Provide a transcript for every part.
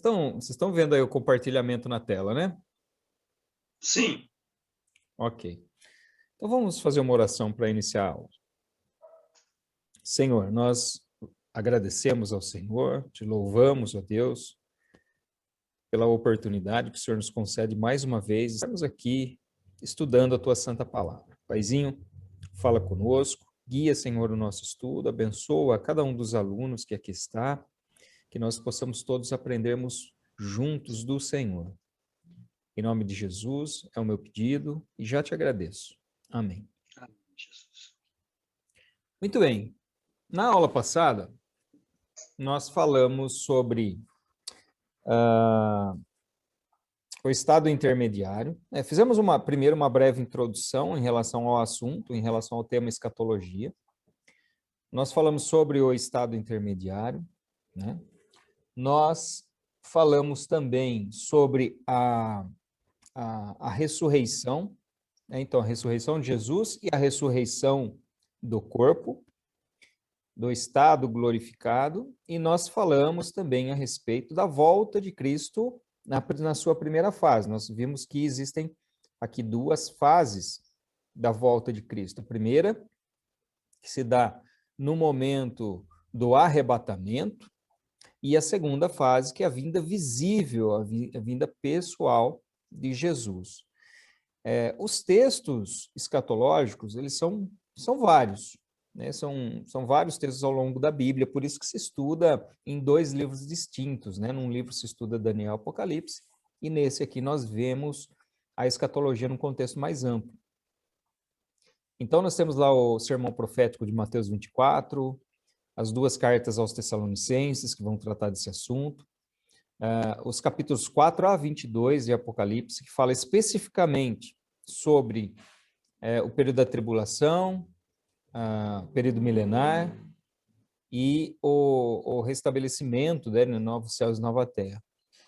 Vocês estão vendo aí o compartilhamento na tela, né? Sim. Ok. Então vamos fazer uma oração para iniciar a aula. Senhor, nós agradecemos ao Senhor, te louvamos, ó Deus, pela oportunidade que o Senhor nos concede mais uma vez. Estamos aqui estudando a tua santa palavra. Paizinho, fala conosco, guia, Senhor, o nosso estudo, abençoa cada um dos alunos que aqui está, que nós possamos todos aprendermos juntos do Senhor. Em nome de Jesus, é o meu pedido e já te agradeço. Amém. Amém, Jesus. Muito bem. Na aula passada, nós falamos sobre o estado intermediário. Fizemos primeiro uma breve introdução em relação ao assunto, em relação ao tema escatologia. Nós falamos sobre o estado intermediário, né? Nós falamos também sobre a ressurreição, né? Então, a ressurreição de Jesus e a ressurreição do corpo, do estado glorificado, e nós falamos também a respeito da volta de Cristo na sua primeira fase. Nós vimos que existem aqui duas fases da volta de Cristo. A primeira, que se dá no momento do arrebatamento, e a segunda fase, que é a vinda visível, a vinda pessoal de Jesus. Os textos escatológicos, eles são vários, né? São vários textos ao longo da Bíblia, por isso que se estuda em dois livros distintos, né? Num livro se estuda Daniel e Apocalipse, e nesse aqui nós vemos a escatologia num contexto mais amplo. Então nós temos lá o sermão profético de Mateus 24, as duas cartas aos Tessalonicenses, que vão tratar desse assunto, os capítulos 4 a 22 de Apocalipse, que fala especificamente sobre o período da tribulação, o período milenar e o restabelecimento, né, no novo céus e nova terra.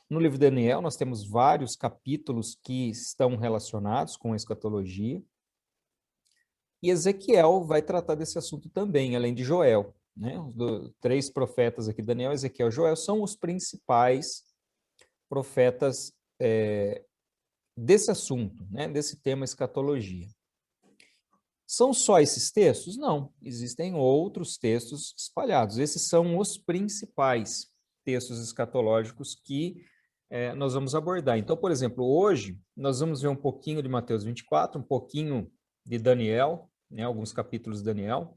No livro de Daniel, nós temos vários capítulos que estão relacionados com a escatologia, e Ezequiel vai tratar desse assunto também, além de Joel, né? Os três profetas aqui, Daniel, Ezequiel e Joel, são os principais profetas desse assunto, né? Desse tema escatologia. São só esses textos? Não, existem outros textos espalhados. Esses são os principais textos escatológicos que nós vamos abordar. Então, por exemplo, hoje nós vamos ver um pouquinho de Mateus 24, um pouquinho de Daniel, né, alguns capítulos de Daniel,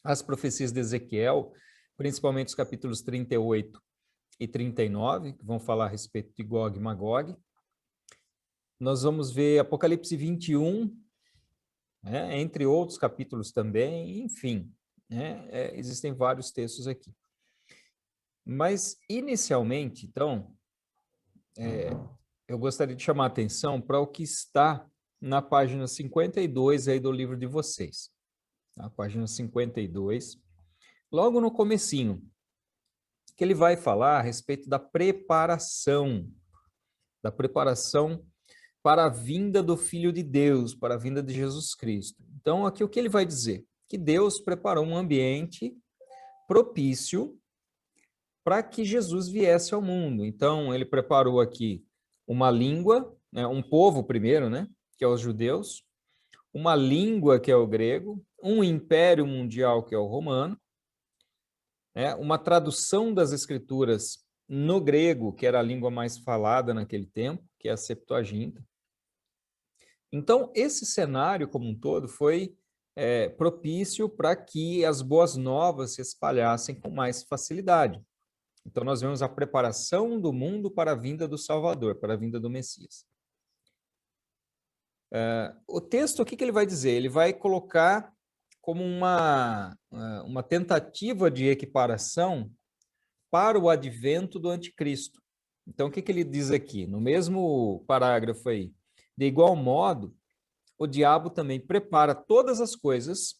as profecias de Ezequiel, principalmente os capítulos 38 e 39, que vão falar a respeito de Gog e Magog. Nós vamos ver Apocalipse 21, né, entre outros capítulos também, enfim, né, existem vários textos aqui. Mas, inicialmente, então, eu gostaria de chamar a atenção para o que está na página 52 aí do livro de vocês. A página 52, logo no comecinho, que ele vai falar a respeito da preparação para a vinda do Filho de Deus, para a vinda de Jesus Cristo. Então, aqui o que ele vai dizer? Que Deus preparou um ambiente propício para que Jesus viesse ao mundo. Então, ele preparou aqui uma língua, né, um povo primeiro, né, que é os judeus, uma língua, que é o grego, um império mundial, que é o romano, né, uma tradução das escrituras no grego, que era a língua mais falada naquele tempo, que é a Septuaginta. Então, esse cenário como um todo foi propício para que as boas novas se espalhassem com mais facilidade. Então, nós vemos a preparação do mundo para a vinda do Salvador, para a vinda do Messias. O texto, o que ele vai dizer? Ele vai colocar como uma tentativa de equiparação para o advento do anticristo. Então, o que ele diz aqui? No mesmo parágrafo aí, de igual modo, o diabo também prepara todas as coisas,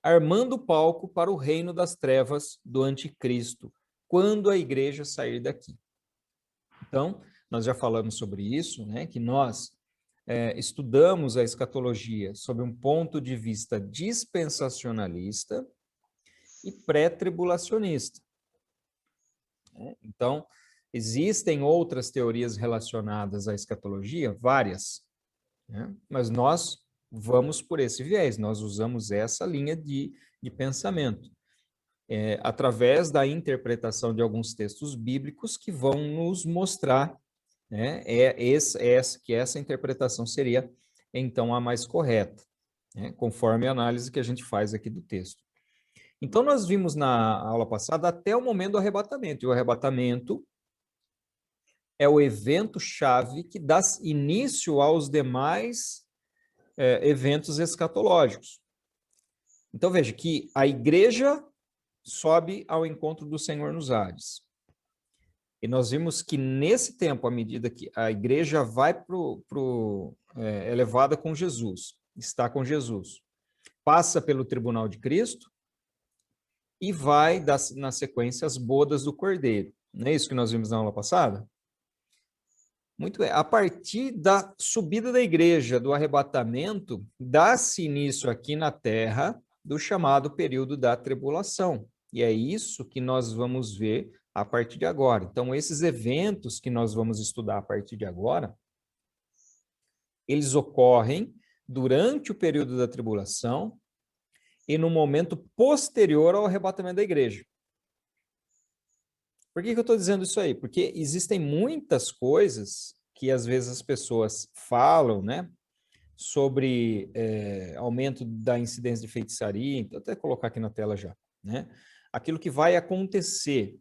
armando o palco para o reino das trevas do anticristo, quando a igreja sair daqui. Então, nós já falamos sobre isso, né, que nós estudamos a escatologia sob um ponto de vista dispensacionalista e pré-tribulacionista. Então, Existem outras teorias relacionadas à escatologia, várias, né? Mas nós vamos por esse viés, nós usamos essa linha de pensamento, através da interpretação de alguns textos bíblicos que vão nos mostrar, né, que essa interpretação seria, então, a mais correta, né, conforme a análise que a gente faz aqui do texto. Então, nós vimos na aula passada até o momento do arrebatamento, e o arrebatamento é o evento-chave que dá início aos demais eventos escatológicos. Então, veja que a igreja sobe ao encontro do Senhor nos ares. E nós vimos que nesse tempo, à medida que a igreja vai é levada com Jesus, está com Jesus, passa pelo tribunal de Cristo e vai, na sequência, as bodas do Cordeiro. Não é isso que nós vimos na aula passada? Muito bem. A partir da subida da igreja, do arrebatamento, dá-se início aqui na terra do chamado período da tribulação. E é isso que nós vamos ver a partir de agora. Então, esses eventos que nós vamos estudar a partir de agora, eles ocorrem durante o período da tribulação e no momento posterior ao arrebatamento da igreja. Por que eu estou dizendo isso aí? Porque existem muitas coisas que às vezes as pessoas falam, né, sobre aumento da incidência de feitiçaria, então até colocar aqui na tela já, né? Aquilo que vai acontecer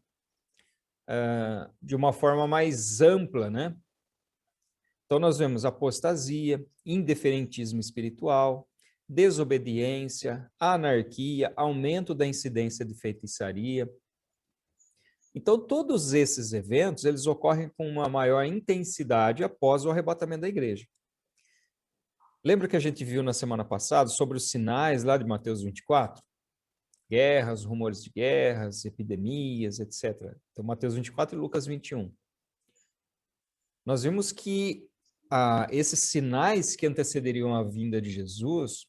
de uma forma mais ampla, né? Então nós vemos apostasia, indiferentismo espiritual, desobediência, anarquia, aumento da incidência de feitiçaria. Então, todos esses eventos, eles ocorrem com uma maior intensidade após o arrebatamento da igreja. Lembra que a gente viu na semana passada sobre os sinais lá de Mateus 24? Guerras, rumores de guerras, epidemias, etc. Então, Mateus 24 e Lucas 21. Nós vimos que esses sinais que antecederiam a vinda de Jesus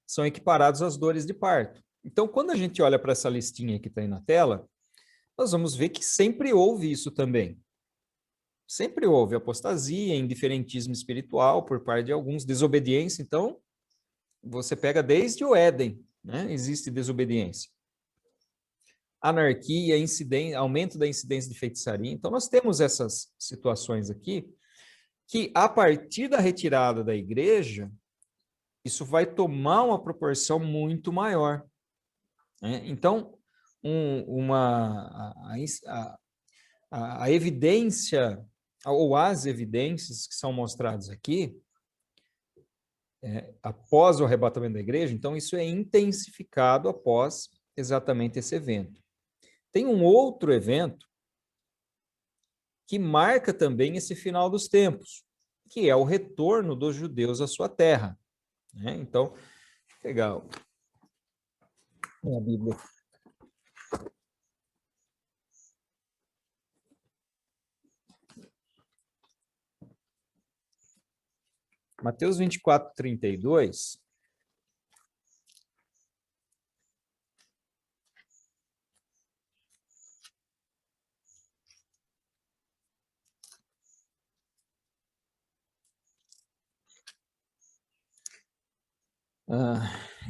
são equiparados às dores de parto. Então, quando a gente olha para essa listinha que está aí na tela, nós vamos ver que sempre houve isso também. Sempre houve apostasia, indiferentismo espiritual por parte de alguns, desobediência. Então, você pega desde o Éden, né? Existe desobediência. Anarquia, aumento da incidência de feitiçaria. Então, nós temos essas situações aqui que, a partir da retirada da igreja, isso vai tomar uma proporção muito maior, né? Então, a evidência, ou as evidências que são mostradas aqui, após o arrebatamento da igreja, então isso é intensificado após exatamente esse evento. Tem um outro evento que marca também esse final dos tempos, que é o retorno dos judeus à sua terra, né? Então, deixa eu pegar a Bíblia. Mateus 24, 32.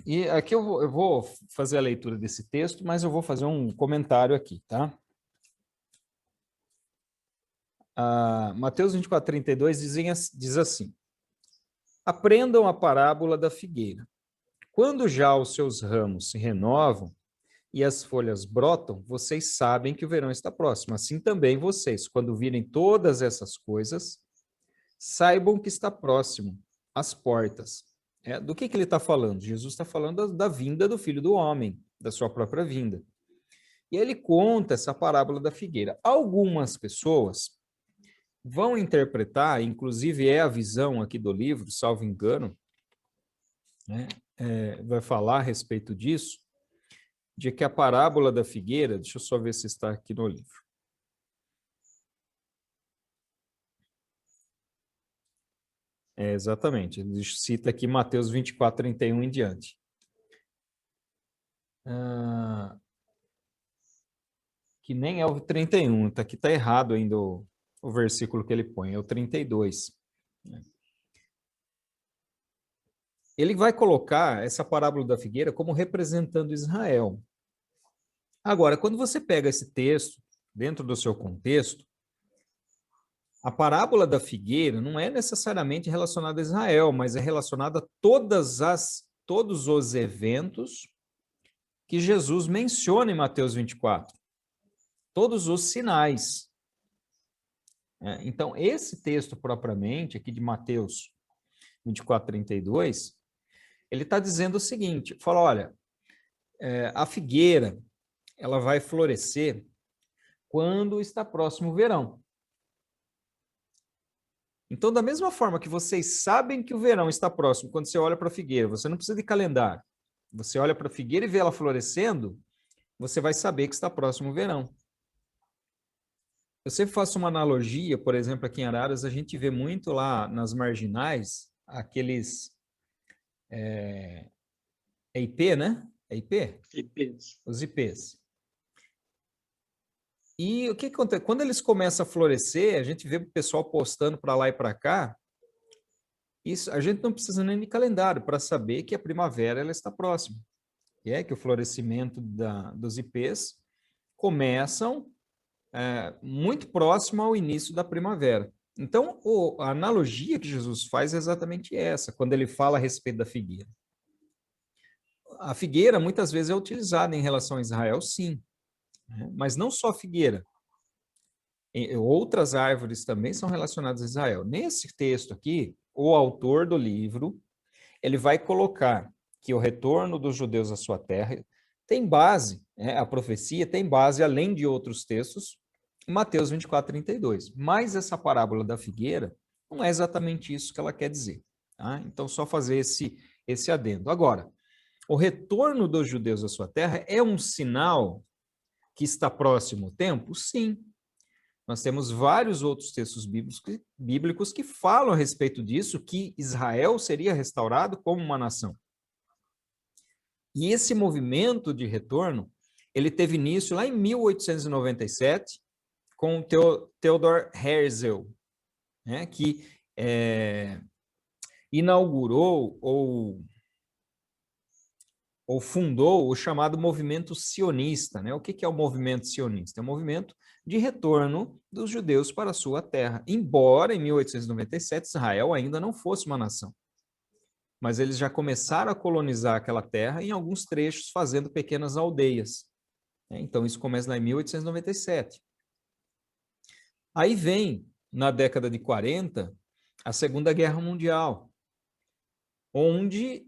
E aqui eu vou fazer a leitura desse texto, mas eu vou fazer um comentário aqui, tá? Mateus 24, 32 diz assim: aprendam a parábola da figueira. Quando já os seus ramos se renovam e as folhas brotam, vocês sabem que o verão está próximo. Assim também vocês, quando virem todas essas coisas, saibam que está próximo, às portas. Do que ele está falando? Jesus está falando da vinda do Filho do Homem, da sua própria vinda. E ele conta essa parábola da figueira. Algumas pessoas vão interpretar, inclusive é a visão aqui do livro, salvo engano, né? Vai falar a respeito disso, de que a parábola da figueira, deixa eu só ver se está aqui no livro. Exatamente, ele cita aqui Mateus 24, 31 em diante. que nem é o 31, aqui está errado ainda o versículo que ele põe, é o 32. Ele vai colocar essa parábola da figueira como representando Israel. Agora, quando você pega esse texto dentro do seu contexto, a parábola da figueira não é necessariamente relacionada a Israel, mas é relacionada a todos os eventos que Jesus menciona em Mateus 24. Todos os sinais. Então, esse texto propriamente, aqui de Mateus 24, 32, ele está dizendo o seguinte, fala, olha, a figueira, ela vai florescer quando está próximo o verão. Então, da mesma forma que vocês sabem que o verão está próximo, quando você olha para a figueira, você não precisa de calendário. Você olha para a figueira e vê ela florescendo, você vai saber que está próximo o verão. Eu sempre faço uma analogia, por exemplo, aqui em Araras, a gente vê muito lá nas marginais, aqueles... É IP, né? É IP? IPs. Os IPs. E o que acontece? Quando eles começam a florescer, a gente vê o pessoal postando para lá e para cá, isso, a gente não precisa nem de calendário para saber que a primavera ela está próxima. Que o florescimento dos IPs começam muito próximo ao início da primavera. Então, a analogia que Jesus faz é exatamente essa, quando ele fala a respeito da figueira. A figueira muitas vezes é utilizada em relação a Israel, sim, né? Mas não só a figueira. Outras árvores também são relacionadas a Israel. Nesse texto aqui, o autor do livro, ele vai colocar que o retorno dos judeus à sua terra tem base, a profecia tem base, além de outros textos, em Mateus 24, 32. Mas essa parábola da figueira não é exatamente isso que ela quer dizer. Tá? Então, só fazer esse adendo. Agora, o retorno dos judeus à sua terra é um sinal que está próximo o tempo? Sim. Nós temos vários outros textos bíblicos que falam a respeito disso, que Israel seria restaurado como uma nação. E esse movimento de retorno, ele teve início lá em 1897, com Theodor Herzl, né, que inaugurou ou fundou o chamado movimento sionista. Né? O que é o movimento sionista? É um movimento de retorno dos judeus para a sua terra, embora em 1897 Israel ainda não fosse uma nação. Mas eles já começaram a colonizar aquela terra em alguns trechos, fazendo pequenas aldeias. Então, isso começa lá em 1897. Aí vem, na década de 40, a Segunda Guerra Mundial, onde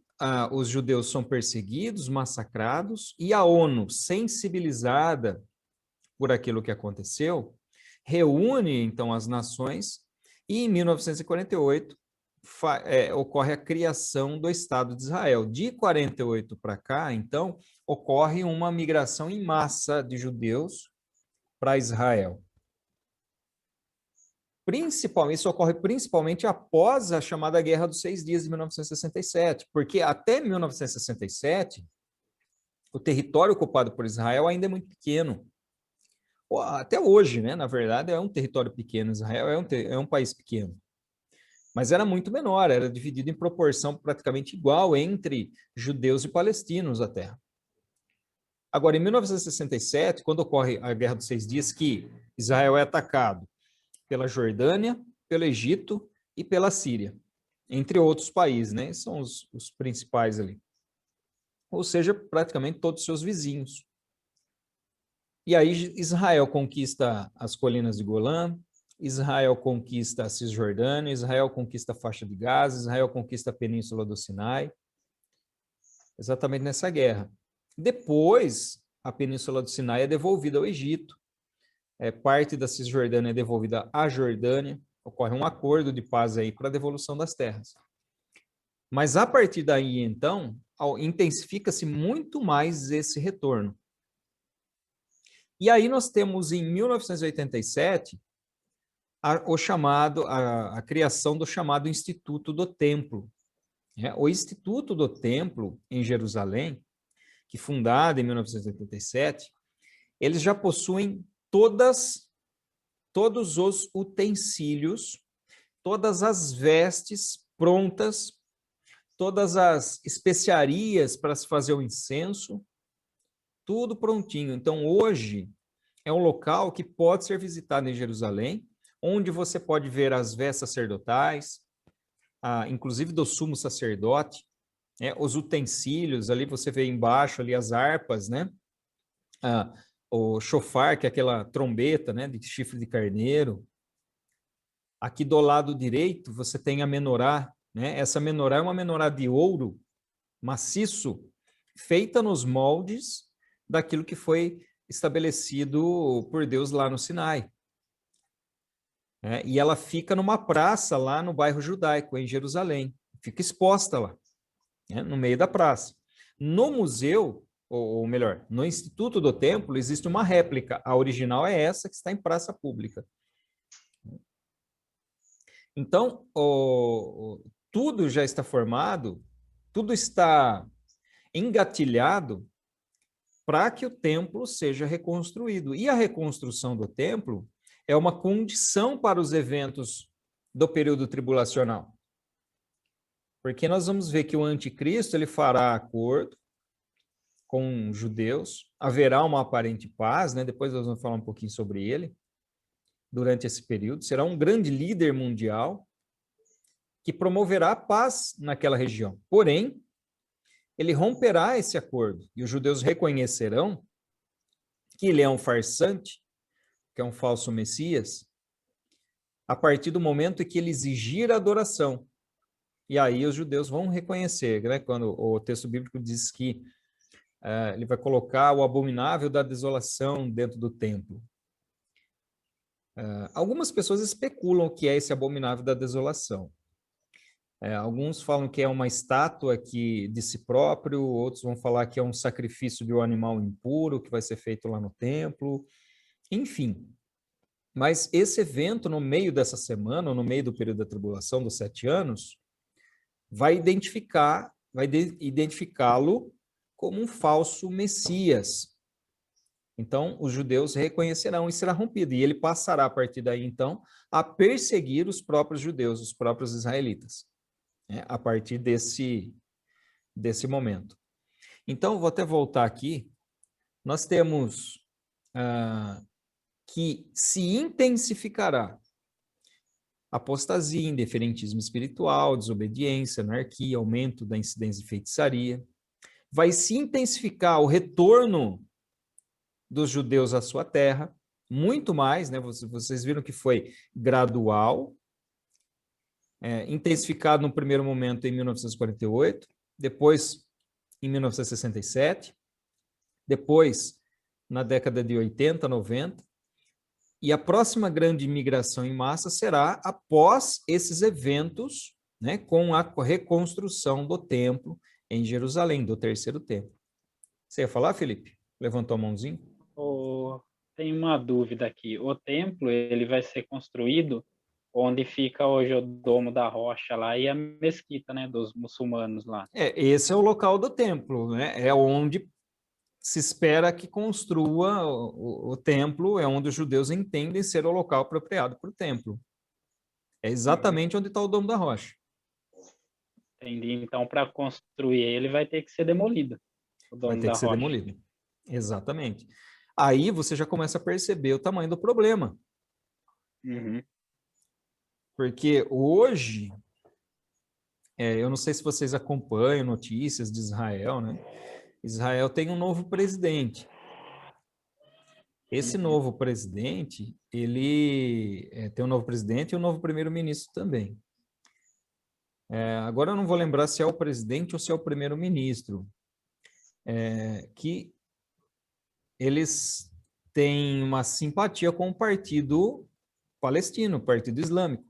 os judeus são perseguidos, massacrados, e a ONU, sensibilizada por aquilo que aconteceu, reúne, então, as nações, e em 1948 ocorre a criação do Estado de Israel. De 48 para cá, então, ocorre uma migração em massa de judeus para Israel. Isso ocorre principalmente após a chamada Guerra dos 6 Dias de 1967, porque até 1967, o território ocupado por Israel ainda é muito pequeno. Até hoje, né? Na verdade, é um território pequeno. Israel é um país pequeno. Mas era muito menor, era dividido em proporção praticamente igual entre judeus e palestinos a terra. Agora, em 1967, quando ocorre a Guerra dos 6 Dias, que Israel é atacado pela Jordânia, pelo Egito e pela Síria, entre outros países, né? São os principais ali. Ou seja, praticamente todos os seus vizinhos. E aí Israel conquista as colinas de Golã, Israel conquista a Cisjordânia, Israel conquista a faixa de Gaza, Israel conquista a península do Sinai, exatamente nessa guerra. Depois, a península do Sinai é devolvida ao Egito, parte da Cisjordânia é devolvida à Jordânia, ocorre um acordo de paz aí para a devolução das terras. Mas a partir daí, então, intensifica-se muito mais esse retorno. E aí nós temos em 1987 a criação do chamado Instituto do Templo. O Instituto do Templo, em Jerusalém, que fundado em 1987, eles já possuem todos os utensílios, todas as vestes prontas, todas as especiarias para se fazer o incenso, tudo prontinho. Então, hoje é um local que pode ser visitado em Jerusalém, onde você pode ver as vestes sacerdotais, inclusive do sumo sacerdote, né? Os utensílios, ali você vê embaixo ali as harpas, né? O shofar, que é aquela trombeta, né, de chifre de carneiro. Aqui do lado direito você tem a menorá, né? Essa menorá é uma menorá de ouro maciço, feita nos moldes daquilo que foi estabelecido por Deus lá no Sinai. E ela fica numa praça lá no bairro judaico, em Jerusalém. Fica exposta lá, né, no meio da praça. No museu, ou melhor, no Instituto do Templo, existe uma réplica. A original é essa que está em praça pública. Então, tudo já está formado, tudo está engatilhado para que o templo seja reconstruído. E a reconstrução do templo é uma condição para os eventos do período tribulacional. Porque nós vamos ver que o anticristo ele fará acordo com os judeus, haverá uma aparente paz, né? Depois nós vamos falar um pouquinho sobre ele, durante esse período. Será um grande líder mundial que promoverá a paz naquela região. Porém, ele romperá esse acordo e os judeus reconhecerão que ele é um farsante, que é um falso Messias, a partir do momento em que ele exigir a adoração. E aí os judeus vão reconhecer, né? Quando o texto bíblico diz que ele vai colocar o abominável da desolação dentro do templo. Algumas pessoas especulam o que é esse abominável da desolação. Alguns falam que é uma estátua de si próprio, outros vão falar que é um sacrifício de um animal impuro que vai ser feito lá no templo, enfim. Mas esse evento, no meio dessa semana, ou no meio do período da tribulação, dos 7 anos, vai identificá-lo como um falso Messias. Então, os judeus reconhecerão e será rompido. E ele passará, a partir daí, então, a perseguir os próprios judeus, os próprios israelitas, né, a partir desse momento. Então, vou até voltar aqui. Nós temos que se intensificará apostasia, indiferentismo espiritual, desobediência, anarquia, aumento da incidência de feitiçaria. Vai se intensificar o retorno dos judeus à sua terra, muito mais, né? Vocês viram que foi gradual, intensificado no primeiro momento em 1948, depois em 1967, depois na década de 80, 90, e a próxima grande imigração em massa será após esses eventos, né, com a reconstrução do templo em Jerusalém, do terceiro templo. Você ia falar, Felipe? Levantou a mãozinha? Tem uma dúvida aqui. O templo ele vai ser construído onde fica hoje o Domo da Rocha lá e a mesquita, né, dos muçulmanos lá. Esse é o local do templo, né? É onde se espera que construa o templo, é onde os judeus entendem ser o local apropriado para o templo. É exatamente onde está o Domo da Rocha. Entendi. Então, para construir ele, vai ter que ser demolido. O Domo Vai ter da que ser Rocha. demolido. Exatamente. Aí você já começa a perceber o tamanho do problema. Uhum. Porque hoje, eu não sei se vocês acompanham notícias de Israel, né? Israel tem um novo presidente. Esse novo presidente, ele tem um novo presidente e um novo primeiro-ministro também. Agora eu não vou lembrar se é o presidente ou se é o primeiro-ministro, que eles têm uma simpatia com o partido palestino, o Partido Islâmico.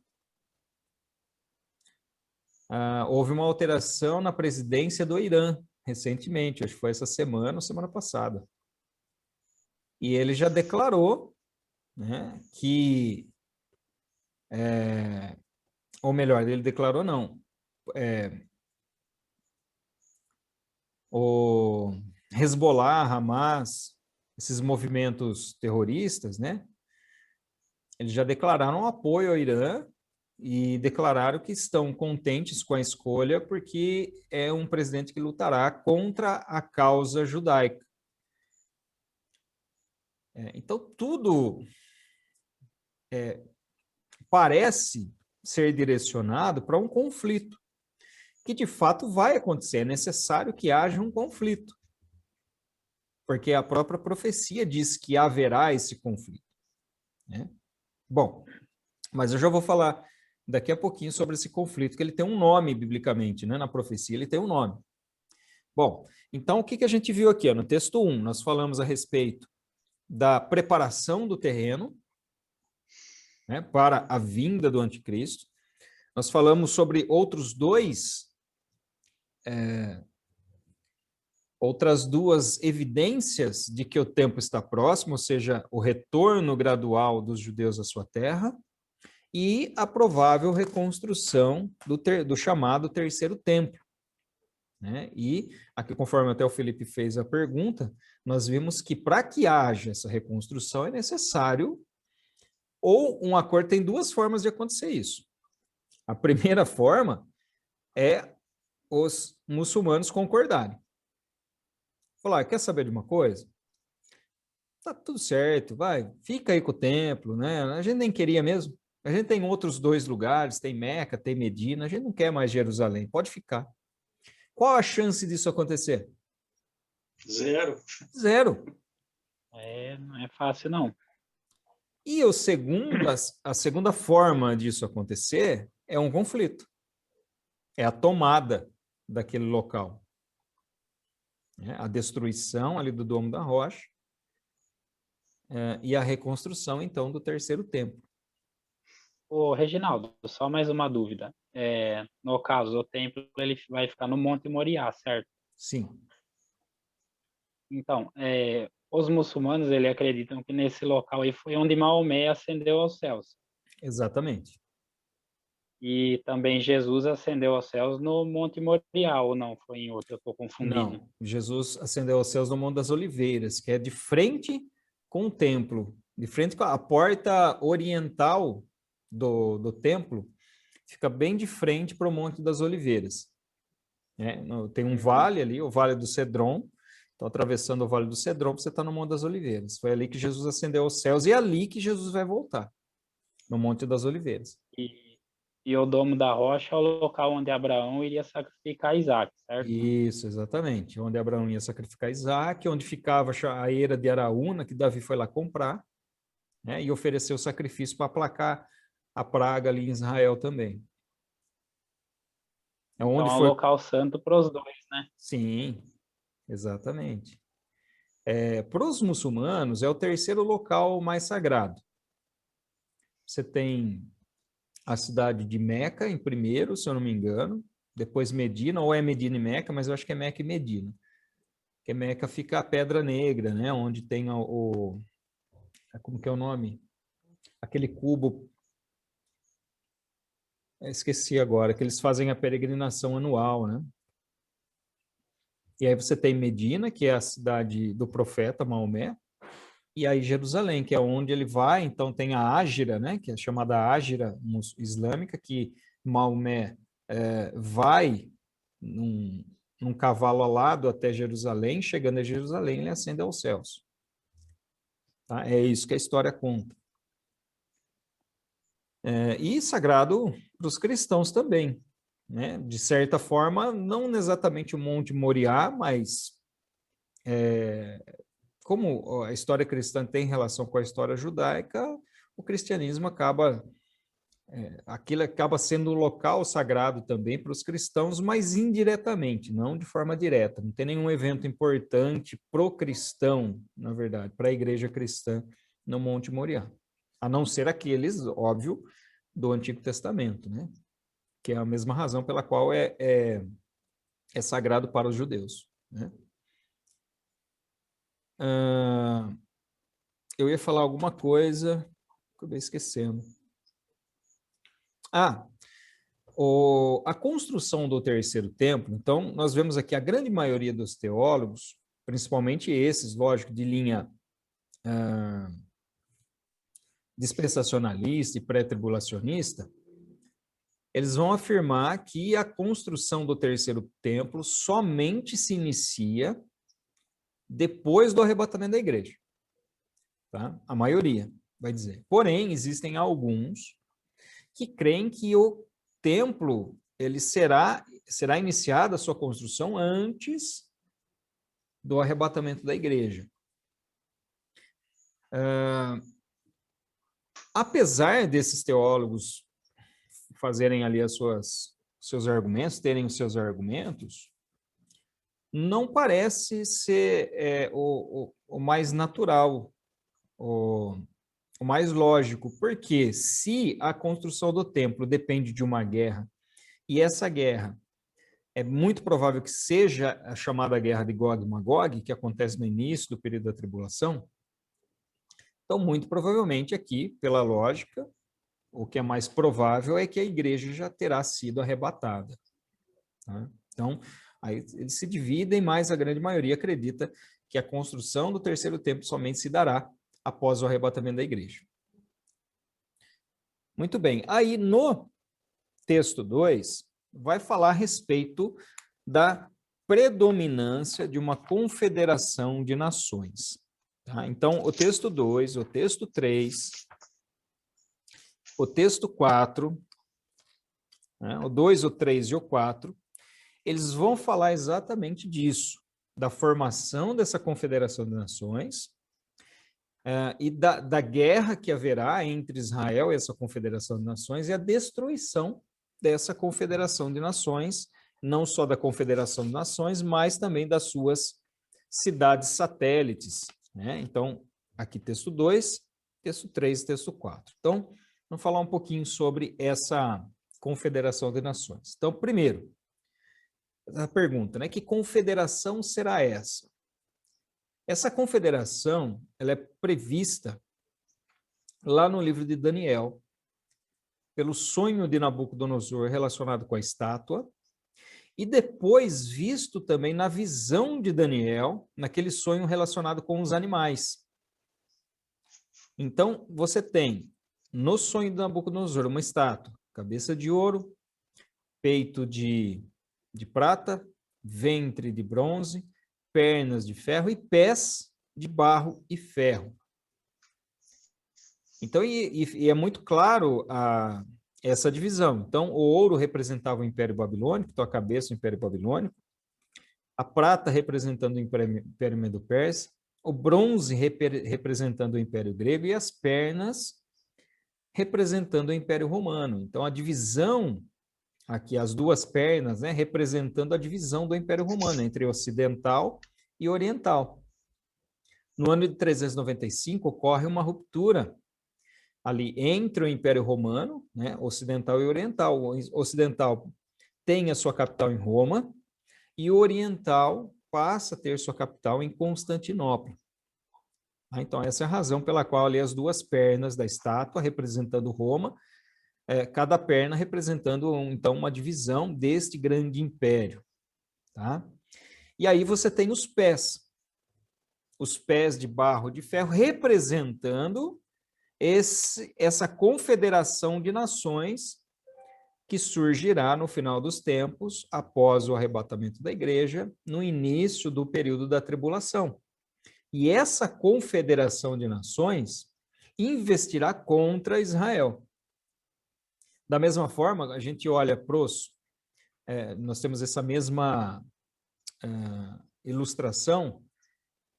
Houve uma alteração na presidência do Irã recentemente, acho que foi essa semana ou semana passada. E ele já declarou, né, que, ou melhor, ele declarou não, o Hezbollah, Hamas, esses movimentos terroristas, né? Eles já declararam apoio ao Irã e declararam que estão contentes com a escolha porque é um presidente que lutará contra a causa judaica. Então, tudo parece ser direcionado para um conflito, que de fato vai acontecer. É necessário que haja um conflito, porque a própria profecia diz que haverá esse conflito, né? Bom, mas eu já vou falar daqui a pouquinho sobre esse conflito, que ele tem um nome biblicamente, né? Na profecia ele tem um nome. Bom, então o que a gente viu aqui? No texto 1, nós falamos a respeito da preparação do terreno, né, para a vinda do anticristo. Nós falamos sobre outras duas evidências de que o tempo está próximo, ou seja, o retorno gradual dos judeus à sua terra e a provável reconstrução do chamado terceiro templo, né? E aqui, conforme até o Felipe fez a pergunta, nós vimos que para que haja essa reconstrução é necessário, ou um acordo, tem duas formas de acontecer isso. A primeira forma é os muçulmanos concordarem. Falar, quer saber de uma coisa? Tá tudo certo, vai, fica aí com o templo, né? A gente nem queria mesmo. A gente tem outros 2 lugares, tem Meca, tem Medina, a gente não quer mais Jerusalém, pode ficar. Qual a chance disso acontecer? Zero. Zero. Não é fácil, não. E a segunda forma disso acontecer é um conflito. É a tomada daquele local. A destruição ali do Domo da Rocha e a reconstrução, então, do terceiro templo. Ô, Reginaldo, só mais uma dúvida. No caso, o templo ele vai ficar no Monte Moriá, certo? Sim. Então, os muçulmanos ele acreditam que nesse local aí foi onde Maomé ascendeu aos céus. Exatamente. E também Jesus ascendeu aos céus no Monte Moriá, ou não? Foi em outro? Eu estou confundindo. Não, Jesus ascendeu aos céus no Monte das Oliveiras, que é de frente com o templo, de frente com a porta oriental do templo, fica bem de frente para o Monte das Oliveiras. Tem um vale ali, o Vale do Cedron. Então, atravessando o Vale do Cedron, você está no Monte das Oliveiras. Foi ali que Jesus ascendeu aos céus e é ali que Jesus vai voltar, no Monte das Oliveiras. E o Domo da Rocha é o local onde Abraão iria sacrificar Isaac, certo? Isso, exatamente. Onde Abraão ia sacrificar Isaac, onde ficava a eira de Araúna, que Davi foi lá comprar, né, e ofereceu sacrifício para aplacar a praga ali em Israel também. Então é um local santo para os dois, né? Sim, exatamente. Para os muçulmanos, é o terceiro local mais sagrado. Você tem a cidade de Meca em primeiro, se eu não me engano, depois Medina, ou é Medina e Meca, mas eu acho que é Meca e Medina. Porque Meca fica a Pedra Negra, né, onde tem como que é o nome? Aquele cubo, esqueci agora, que eles fazem a peregrinação anual, né? E aí você tem Medina, que é a cidade do profeta Maomé, e aí Jerusalém, que é onde ele vai. Então tem a Ágira, né, que é chamada Ágira islâmica, que Maomé vai num cavalo alado até Jerusalém, chegando a Jerusalém, ele ascende aos céus. Tá? É isso que a história conta. E sagrado para os cristãos também, né? De certa forma, não exatamente o Monte Moriá, mas como a história cristã tem relação com a história judaica, o cristianismo aquilo acaba sendo um local sagrado também para os cristãos, mas indiretamente, não de forma direta. Não tem nenhum evento importante pro cristão, na verdade, para a igreja cristã no Monte Moriá. A não ser aqueles, óbvio, do Antigo Testamento, né? Que é a mesma razão pela qual é sagrado para os judeus, né? Eu ia falar alguma coisa, acabei esquecendo. A construção do terceiro templo, então, nós vemos aqui a grande maioria dos teólogos, principalmente esses, lógico, de linha dispensacionalista e pré-tribulacionista, eles vão afirmar que a construção do terceiro templo somente se inicia depois do arrebatamento da igreja. Tá? A maioria vai dizer. Porém, existem alguns que creem que o templo ele será iniciada a sua construção antes do arrebatamento da igreja. Apesar desses teólogos fazerem ali seus argumentos, terem os seus argumentos, não parece ser o mais natural, o mais lógico, porque se a construção do templo depende de uma guerra, e essa guerra é muito provável que seja a chamada guerra de Gog e Magog, que acontece no início do período da tribulação, então muito provavelmente aqui, pela lógica, o que é mais provável é que a igreja já terá sido arrebatada. Tá? Então, aí eles se dividem, mas a grande maioria acredita que a construção do terceiro templo somente se dará após o arrebatamento da igreja. Muito bem. Aí, no texto 2, vai falar a respeito da predominância de uma confederação de nações. Tá? Então, o texto 2, o texto 3, o texto 4, né, o 2, o 3 e o 4, eles vão falar exatamente disso, da formação dessa confederação de nações e da guerra que haverá entre Israel e essa confederação de nações e a destruição dessa confederação de nações, não só da confederação de nações, mas também das suas cidades satélites. Né? Então, aqui texto 2, texto 3 e texto 4. Então, vamos falar um pouquinho sobre essa confederação de nações. Então, primeiro, a pergunta, né? Que confederação será essa? Essa confederação, ela é prevista lá no livro de Daniel, pelo sonho de Nabucodonosor relacionado com a estátua, e depois visto também na visão de Daniel, naquele sonho relacionado com os animais. Então, você tem, no sonho de Nabucodonosor, uma estátua, cabeça de ouro, peito de prata, ventre de bronze, pernas de ferro e pés de barro e ferro. Então, e é muito claro essa divisão. Então, o ouro representava o Império Babilônico, então a cabeça do Império Babilônico, a prata representando o Império Medo-Persa, o bronze representando o Império Grego e as pernas representando o Império Romano. Então, a divisão, aqui as duas pernas, né, representando a divisão do Império Romano entre ocidental e oriental. No ano de 395, ocorre uma ruptura ali entre o Império Romano, né, ocidental e oriental. O ocidental tem a sua capital em Roma e o oriental passa a ter sua capital em Constantinopla. Então, essa é a razão pela qual ali as duas pernas da estátua representando Roma, cada perna representando, então, uma divisão deste grande império. Tá? E aí você tem os pés de barro de ferro representando essa confederação de nações que surgirá no final dos tempos, após o arrebatamento da igreja, no início do período da tribulação. E essa confederação de nações investirá contra Israel. Da mesma forma, a gente olha para os... nós temos essa mesma ilustração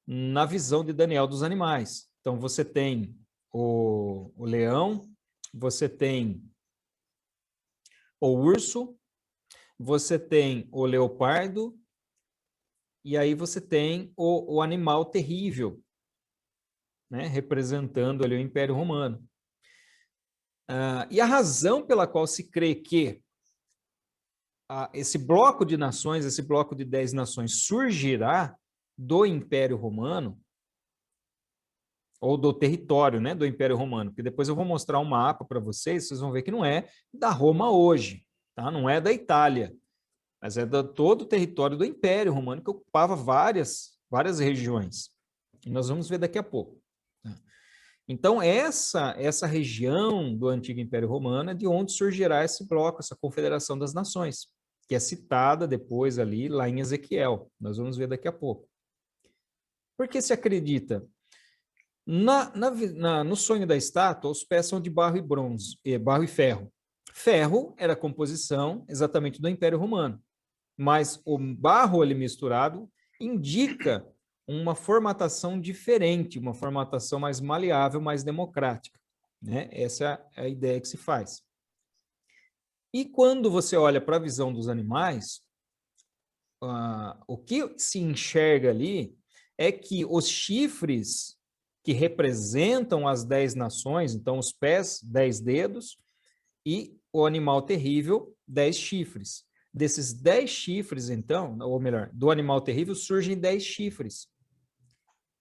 na visão de Daniel dos animais. Então, você tem o leão, você tem o urso, você tem o leopardo, e aí você tem o animal terrível, né, representando ali o Império Romano. E a razão pela qual se crê que esse bloco de nações, esse bloco de 10 nações surgirá do Império Romano, ou do território, né, do Império Romano, porque depois eu vou mostrar um mapa para vocês, vocês vão ver que não é da Roma hoje, tá? Não é da Itália, mas é de todo o território do Império Romano, que ocupava várias regiões. E nós vamos ver daqui a pouco. Então, essa região do antigo Império Romano é de onde surgirá esse bloco, essa confederação das nações, que é citada depois ali, lá em Ezequiel. Nós vamos ver daqui a pouco. Por que se acredita? No sonho da estátua, os pés são de barro e bronze, barro e ferro. Ferro era a composição exatamente do Império Romano, mas o barro ali misturado indica uma formatação diferente, uma formatação mais maleável, mais democrática, né? Essa é a ideia que se faz. E quando você olha para a visão dos animais, o que se enxerga ali é que os chifres que representam as 10 nações, então os pés, 10 dedos, e o animal terrível, 10 chifres. Desses 10 chifres, então, ou melhor, do animal terrível surgem 10 chifres.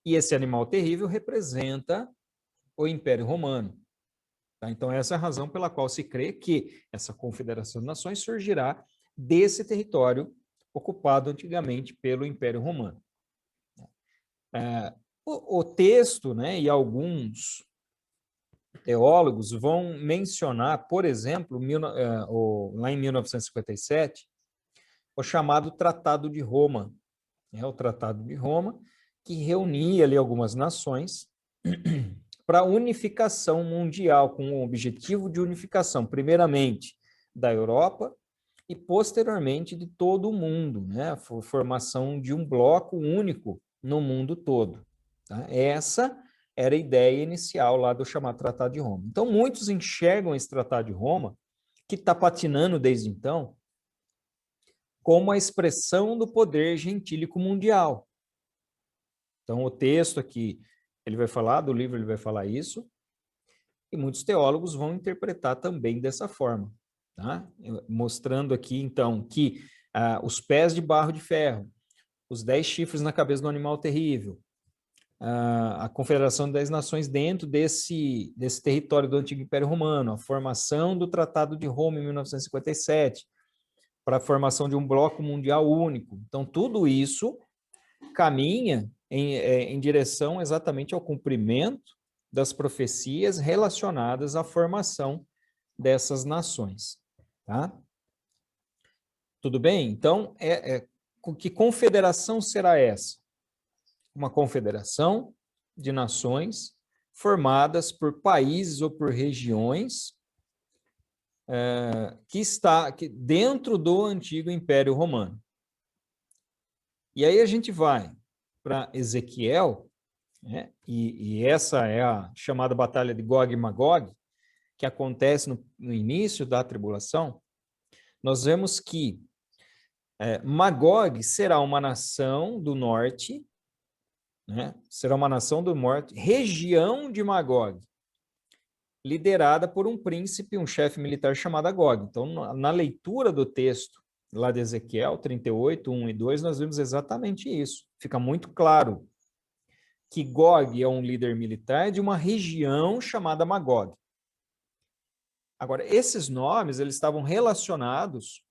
E esse animal terrível representa o Império Romano. Tá? Então, essa é a razão pela qual se crê que essa Confederação de Nações surgirá desse território ocupado antigamente pelo Império Romano. O texto, né, e alguns teólogos vão mencionar, por exemplo, lá em 1957, o chamado Tratado de Roma. O Tratado de Roma, que reunia ali algumas nações para unificação mundial, com o objetivo de unificação, primeiramente, da Europa e, posteriormente, de todo o mundo, né? A formação de um bloco único no mundo todo. Tá? Essa era a ideia inicial lá do chamado Tratado de Roma. Então, muitos enxergam esse Tratado de Roma, que está patinando desde então, como a expressão do poder gentílico mundial. Então, o texto aqui, ele vai falar, do livro ele vai falar isso, e muitos teólogos vão interpretar também dessa forma, tá? Mostrando aqui, então, que os pés de barro de ferro, os 10 chifres na cabeça do animal terrível, a Confederação das 10 Nações dentro desse território do Antigo Império Romano, a formação do Tratado de Roma em 1957, para a formação de um bloco mundial único. Então, tudo isso caminha em direção exatamente ao cumprimento das profecias relacionadas à formação dessas nações. Tá? Tudo bem? Então, que confederação será essa? Uma confederação de nações formadas por países ou por regiões que está dentro do antigo Império Romano. E aí a gente vai para Ezequiel, né? E essa é a chamada Batalha de Gog e Magog, que acontece no início da tribulação. Nós vemos que Magog será uma nação do norte, né? Será uma nação do norte, região de Magog, liderada por um príncipe, um chefe militar chamado Agog. Então, na leitura do texto lá de Ezequiel 38, 1 e 2, nós vemos exatamente isso. Fica muito claro que Gog é um líder militar de uma região chamada Magog. Agora, esses nomes, eles estavam relacionados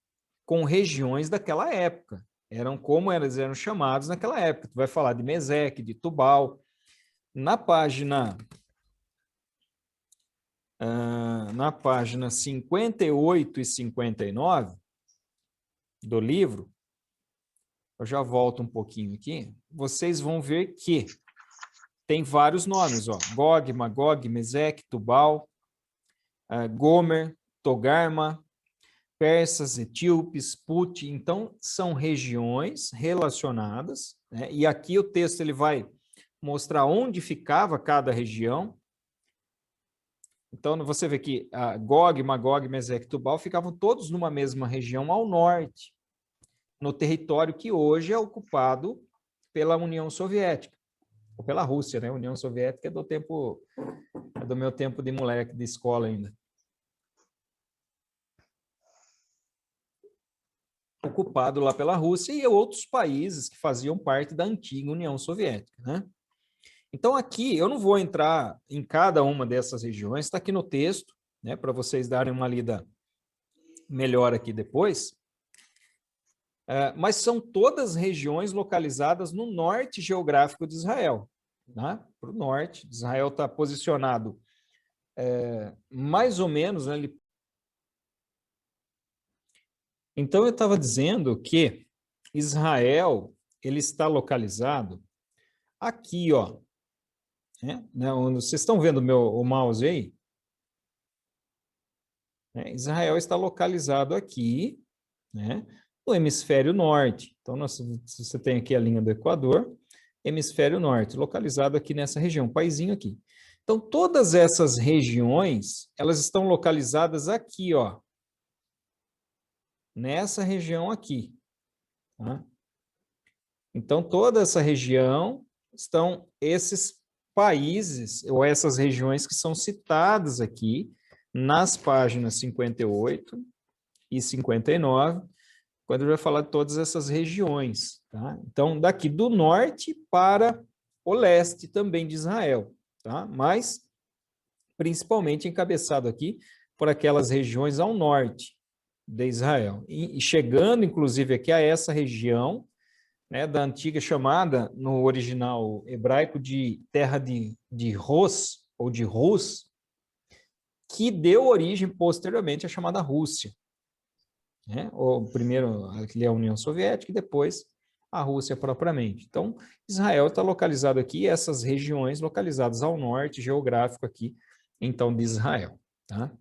com regiões daquela época. Eram como eles eram chamados naquela época. Tu vai falar de Meseque, de Tubal. Na página 58 e 59 do livro, eu já volto um pouquinho aqui, vocês vão ver que tem vários nomes, ó, Gog, Magog, Meseque, Tubal, Gomer, Togarma, persas, etíopes, Put, então são regiões relacionadas, né? E aqui o texto ele vai mostrar onde ficava cada região. Então, você vê que Gog, Magog, Meseque e Tubal ficavam todos numa mesma região ao norte, no território que hoje é ocupado pela União Soviética, ou pela Rússia, né? A União Soviética é do meu tempo de moleque, de escola ainda. Ocupado lá pela Rússia e outros países que faziam parte da antiga União Soviética, né? Então, aqui, eu não vou entrar em cada uma dessas regiões, está aqui no texto, né, para vocês darem uma lida melhor aqui depois, mas são todas regiões localizadas no norte geográfico de Israel. né, para o norte. Israel está posicionado mais ou menos, né, Então, eu estava dizendo que Israel ele está localizado aqui, ó. Vocês estão vendo o mouse aí? Israel está localizado aqui, né, no hemisfério norte. Então, você tem aqui a linha do Equador, hemisfério norte, localizado aqui nessa região, um paizinho aqui. Então, todas essas regiões, elas estão localizadas aqui, ó, nessa região aqui. Tá? Então, toda essa região estão esses países, ou essas regiões que são citadas aqui nas páginas 58 e 59, quando vai falar de todas essas regiões. Tá? Então, daqui do norte para o leste também de Israel, tá? Mas principalmente encabeçado aqui por aquelas regiões ao norte de Israel. E chegando, inclusive, aqui a essa região, né, da antiga chamada, no original hebraico, de terra de Ros, ou de Rus, que deu origem posteriormente à chamada Rússia. Né? O primeiro, ali a União Soviética, e depois a Rússia propriamente. Então, Israel está localizado aqui, essas regiões localizadas ao norte, geográfico aqui, então, de Israel. Tá?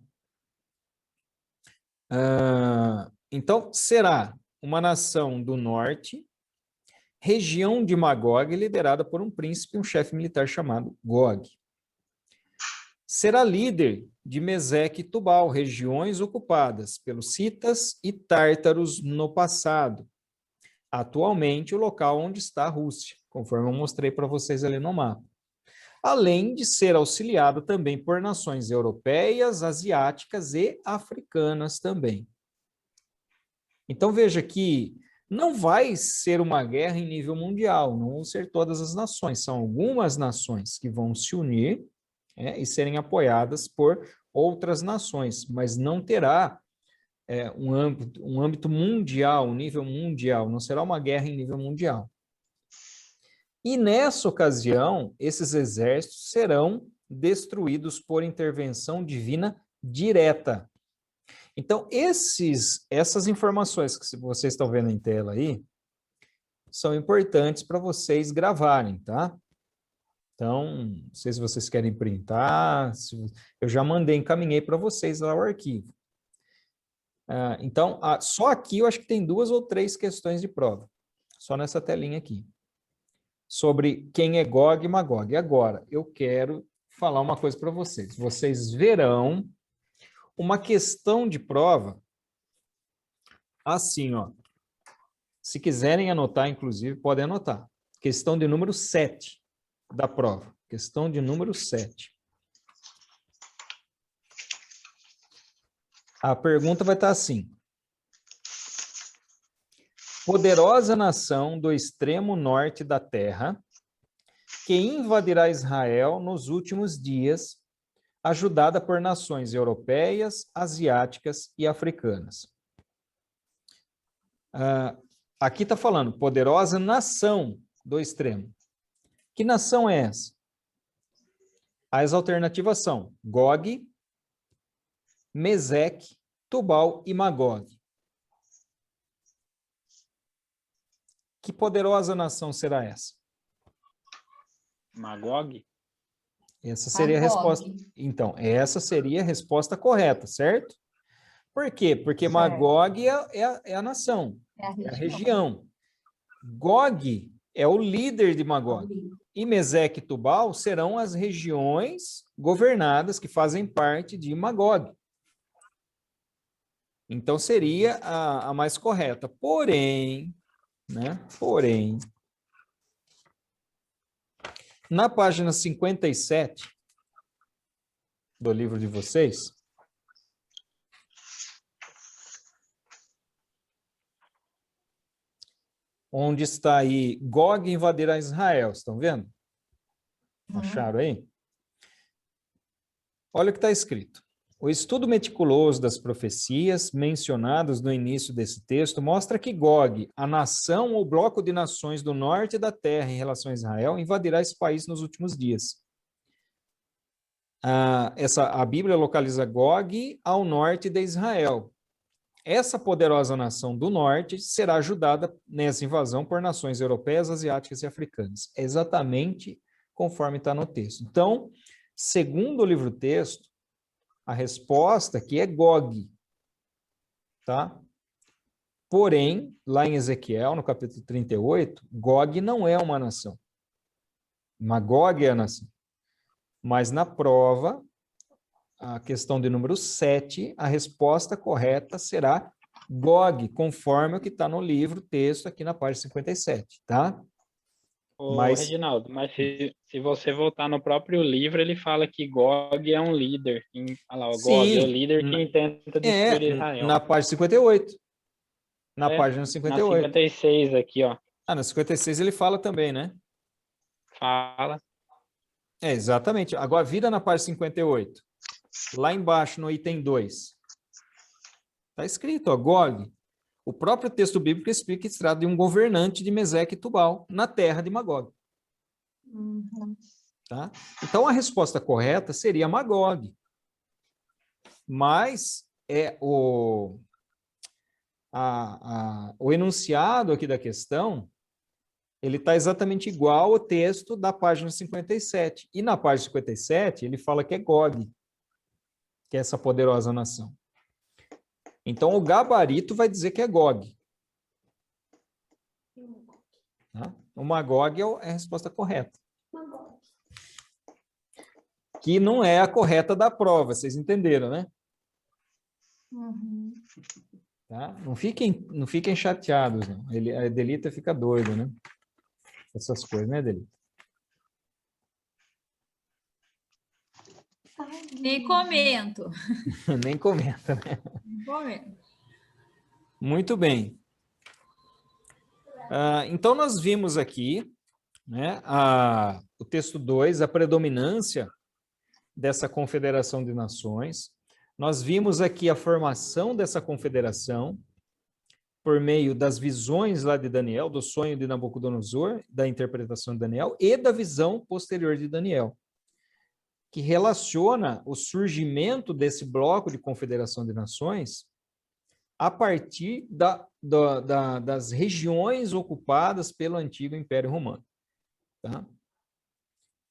Então, será uma nação do norte, região de Magog, liderada por um príncipe e um chefe militar chamado Gog. Será líder de Meseque e Tubal, regiões ocupadas pelos citas e tártaros no passado. Atualmente, o local onde está a Rússia, conforme eu mostrei para vocês ali no mapa. Além de ser auxiliado também por nações europeias, asiáticas e africanas também. Então, veja que não vai ser uma guerra em nível mundial, não vão ser todas as nações, são algumas nações que vão se unir e serem apoiadas por outras nações, mas não terá um âmbito mundial, um nível mundial, não será uma guerra em nível mundial. E nessa ocasião, esses exércitos serão destruídos por intervenção divina direta. Então, essas informações que vocês estão vendo em tela aí, são importantes para vocês gravarem, tá? Então, não sei se vocês querem printar, eu já encaminhei para vocês lá o arquivo. Então, só aqui eu acho que tem 2 ou 3 questões de prova, só nessa telinha aqui, sobre quem é Gog e Magog. E agora, eu quero falar uma coisa para vocês. Vocês verão uma questão de prova assim, ó. Se quiserem anotar, inclusive, podem anotar. Questão de número 7 da prova. Questão de número 7. A pergunta vai estar assim. Poderosa nação do extremo norte da terra, que invadirá Israel nos últimos dias, ajudada por nações europeias, asiáticas e africanas. Aqui está falando, poderosa nação do extremo. Que nação é essa? As alternativas são Gog, Meseque, Tubal e Magog. Que poderosa nação será essa? Magog? Essa seria a resposta. Então, essa seria a resposta correta, certo? Por quê? Porque certo. Magog é a nação, é a região. Gog é o líder de Magog. E Meseque e Tubal serão as regiões governadas que fazem parte de Magog. Então, seria a mais correta. Porém, na página 57 do livro de vocês, onde está aí, Gog invadirá Israel, estão vendo? Acharam aí? Olha o que está escrito. O estudo meticuloso das profecias mencionadas no início desse texto mostra que Gog, a nação ou bloco de nações do norte da terra em relação a Israel, invadirá esse país nos últimos dias. A Bíblia localiza Gog ao norte de Israel. Essa poderosa nação do norte será ajudada nessa invasão por nações europeias, asiáticas e africanas. É exatamente conforme está no texto. Então, segundo o livro-texto, a resposta aqui é Gog, tá? Porém, lá em Ezequiel, no capítulo 38, Gog não é uma nação. Magog é a nação. Mas na prova, a questão de número 7, a resposta correta será Gog, conforme o que está no livro, texto aqui na página 57, tá? Reginaldo, mas se você voltar no próprio livro, ele fala que Gog é um líder. Olha lá, o Gog é o líder que tenta destruir Israel. Na página 58. Na página 58. Na 56 aqui, ó. Na 56 ele fala também, né? Fala. Exatamente. Agora, vira na página 58. Lá embaixo, no item 2. Está escrito, ó, Gog. O próprio texto bíblico explica que se trata de um governante de Meseque e Tubal, na terra de Magog. Tá? Então, a resposta correta seria Magog. Mas o enunciado aqui da questão, ele está exatamente igual ao texto da página 57. E na página 57, ele fala que é Gog, que é essa poderosa nação. Então, o gabarito vai dizer que é Gog. Tá? O Magog é a resposta correta. Que não é a correta da prova, vocês entenderam, né? Tá? Não fiquem chateados, não. A Delita fica doida, né? Essas coisas, né, Delita? Nem comento. Nem comenta, né? Nem comento. Muito bem. Então, nós vimos aqui, né, o texto 2, a predominância dessa confederação de nações. Nós vimos aqui a formação dessa confederação por meio das visões lá de Daniel, do sonho de Nabucodonosor, da interpretação de Daniel e da visão posterior de Daniel, que relaciona o surgimento desse bloco de confederação de nações a partir das regiões ocupadas pelo antigo Império Romano. Tá?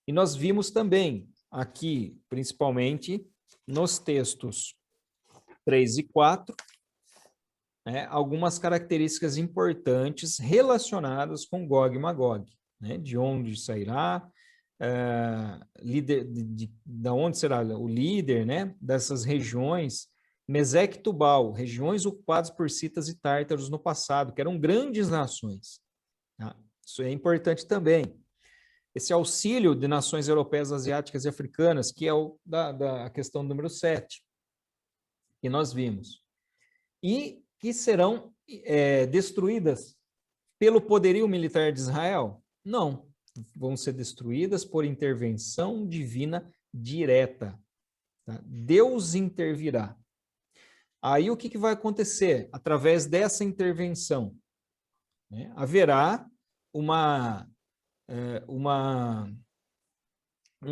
E nós vimos também aqui, principalmente nos textos 3 e 4, né, algumas características importantes relacionadas com Gog e Magog, né, de onde sairá, da onde será o líder, né, dessas regiões, Meseque e Tubal, regiões ocupadas por citas e tártaros no passado, que eram grandes nações. Tá? Isso é importante também. Esse auxílio de nações europeias, asiáticas e africanas, que é da questão número 7, que nós vimos. E que serão destruídas pelo poderio militar de Israel? Não. Vão ser destruídas por intervenção divina direta. Tá? Deus intervirá. Aí o que vai acontecer? Através dessa intervenção, né, haverá um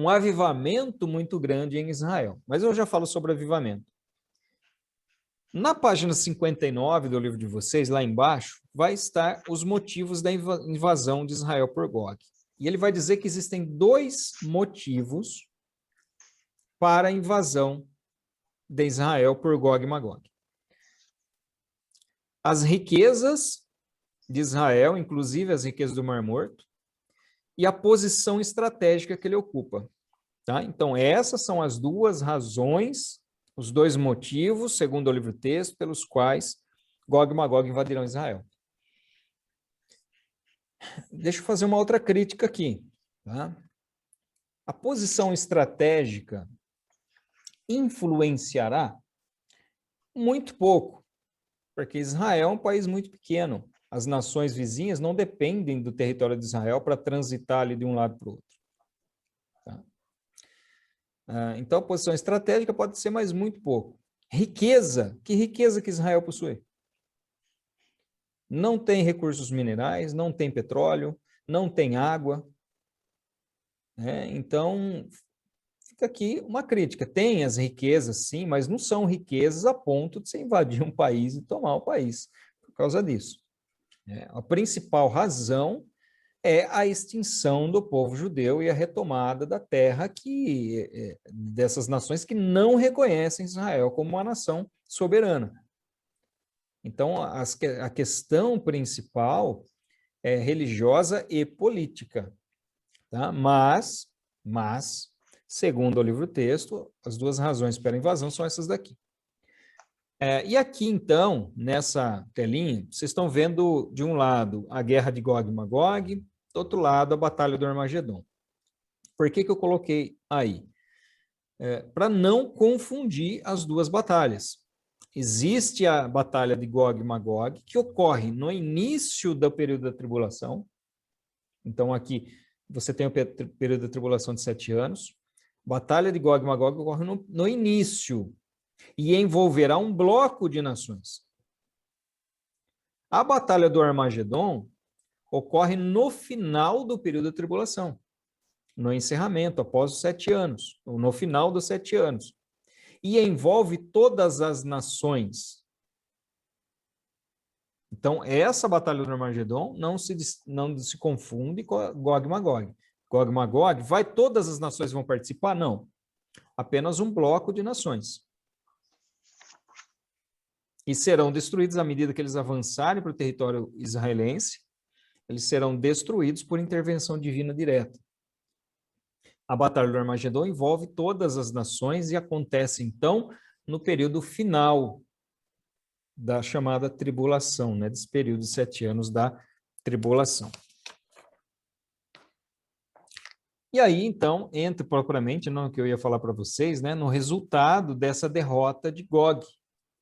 avivamento muito grande em Israel. Mas eu já falo sobre avivamento. Na página 59 do livro de vocês, lá embaixo, vai estar os motivos da invasão de Israel por Gog. E ele vai dizer que existem 2 motivos para a invasão de Israel por Gog e Magog. As riquezas de Israel, inclusive as riquezas do Mar Morto, e a posição estratégica que ele ocupa. Tá? Então, essas são as 2 razões, os 2 motivos, segundo o livro-texto, pelos quais Gog e Magog invadirão Israel. Deixa eu fazer uma outra crítica aqui. Tá? A posição estratégica influenciará muito pouco, porque Israel é um país muito pequeno. As nações vizinhas não dependem do território de Israel para transitar ali de um lado para o outro. Tá? Então, a posição estratégica pode ser, mas muito pouco. Riqueza, que riqueza que Israel possui? Não tem recursos minerais, não tem petróleo, não tem água. Então, fica aqui uma crítica. Tem as riquezas, sim, mas não são riquezas a ponto de você invadir um país e tomar o país por causa disso. A principal razão é a extinção do povo judeu e a retomada da terra dessas nações que não reconhecem Israel como uma nação soberana. Então, a questão principal é religiosa e política, tá? Mas, segundo o livro-texto, as duas razões para a invasão são essas daqui. E aqui, então, nessa telinha, vocês estão vendo, de um lado, a guerra de Gog e Magog, do outro lado, a batalha do Armagedon. Por que eu coloquei aí? Para não confundir as duas batalhas. Existe a batalha de Gog e Magog, que ocorre no início do período da tribulação. Então, aqui, você tem o período da tribulação de 7 anos. Batalha de Gog e Magog ocorre no início e envolverá um bloco de nações. A batalha do Armagedon ocorre no final do período da tribulação, no encerramento, após os 7 anos, ou no final dos 7 anos. E envolve todas as nações. Então, essa batalha do Armagedon não se confunde com a Gog e Magog. Gog e Magog, todas as nações vão participar? Não. Apenas um bloco de nações. E serão destruídos à medida que eles avançarem para o território israelense, eles serão destruídos por intervenção divina direta. A batalha do Armagedon envolve todas as nações e acontece, então, no período final da chamada tribulação, né, desse período de 7 anos da tribulação. E aí, então, entra propriamente no que eu ia falar para vocês, né, no resultado dessa derrota de Gog,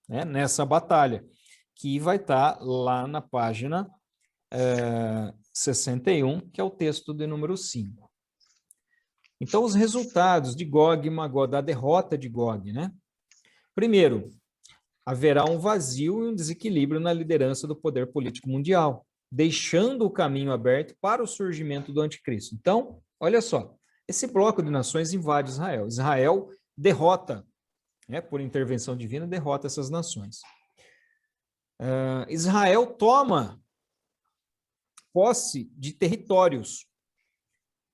né, nessa batalha, que vai estar lá na página 61, que é o texto de número 5. Então, os resultados de Gog e Magog, da derrota de Gog, né? Primeiro, haverá um vazio e um desequilíbrio na liderança do poder político mundial, deixando o caminho aberto para o surgimento do anticristo. Então, olha só, esse bloco de nações invade Israel. Israel derrota, né, por intervenção divina, derrota essas nações. Israel toma posse de territórios.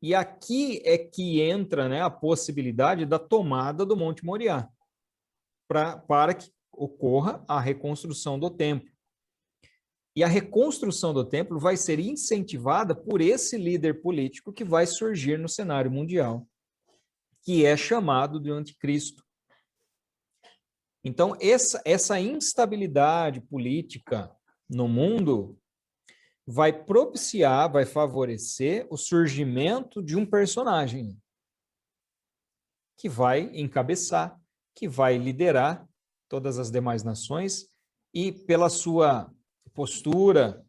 E aqui é que entra, né, a possibilidade da tomada do Monte Moriá, para que ocorra a reconstrução do templo. E a reconstrução do templo vai ser incentivada por esse líder político que vai surgir no cenário mundial, que é chamado de anticristo. Então, essa instabilidade política no mundo vai propiciar, vai favorecer o surgimento de um personagem que vai encabeçar, que vai liderar todas as demais nações e pela sua postura,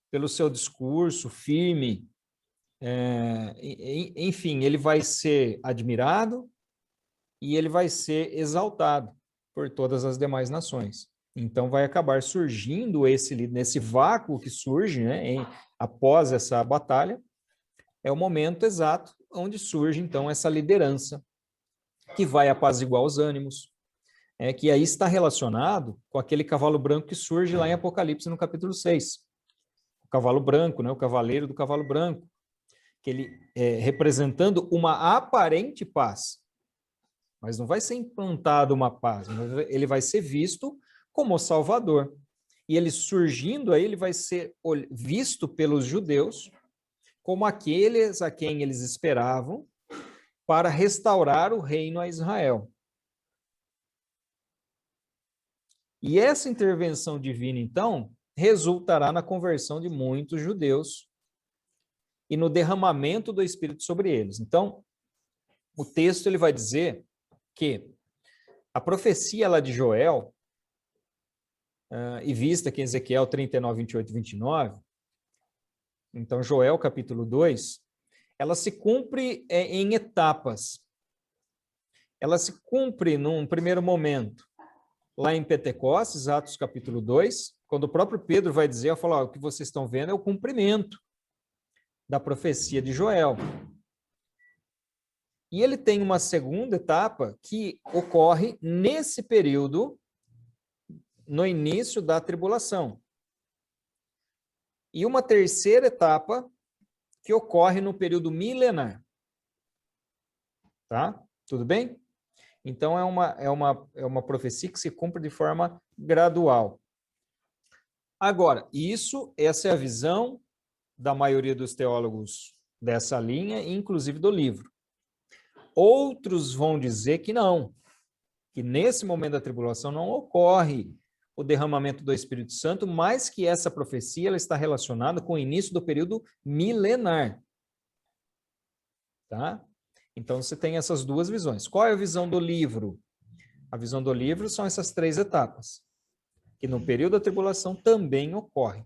pelo seu discurso firme, enfim, ele vai ser admirado e ele vai ser exaltado por todas as demais nações. Então, vai acabar surgindo nesse vácuo que surge, né, após essa batalha, é o momento exato onde surge, então, essa liderança que vai apaziguar os ânimos, que aí está relacionado com aquele cavalo branco que surge lá em Apocalipse, no capítulo 6. O cavalo branco, né, o cavaleiro do cavalo branco, que ele representando uma aparente paz, mas não vai ser implantado uma paz, ele vai ser visto como o Salvador. E ele surgindo aí, ele vai ser visto pelos judeus como aqueles a quem eles esperavam para restaurar o reino a Israel. E essa intervenção divina, então, resultará na conversão de muitos judeus e no derramamento do Espírito sobre eles. Então, o texto ele vai dizer que a profecia lá de Joel, e vista aqui em Ezequiel 39, 28 e 29, então Joel capítulo 2, ela se cumpre em etapas. ela se cumpre num primeiro momento, lá em Pentecostes, Atos capítulo 2, quando o próprio Pedro vai dizer, o que vocês estão vendo é o cumprimento da profecia de Joel. E ele tem uma segunda etapa que ocorre nesse período, no início da tribulação. E uma terceira etapa que ocorre no período milenar. Tá? Tudo bem? Então, é uma profecia que se cumpre de forma gradual. Agora, essa é a visão da maioria dos teólogos dessa linha, inclusive do livro. Outros vão dizer que não, que nesse momento da tribulação não ocorre o derramamento do Espírito Santo, mas que essa profecia ela está relacionada com o início do período milenar. Tá? Então, você tem essas duas visões. Qual é a visão do livro? A visão do livro são essas três etapas, que no período da tribulação também ocorre,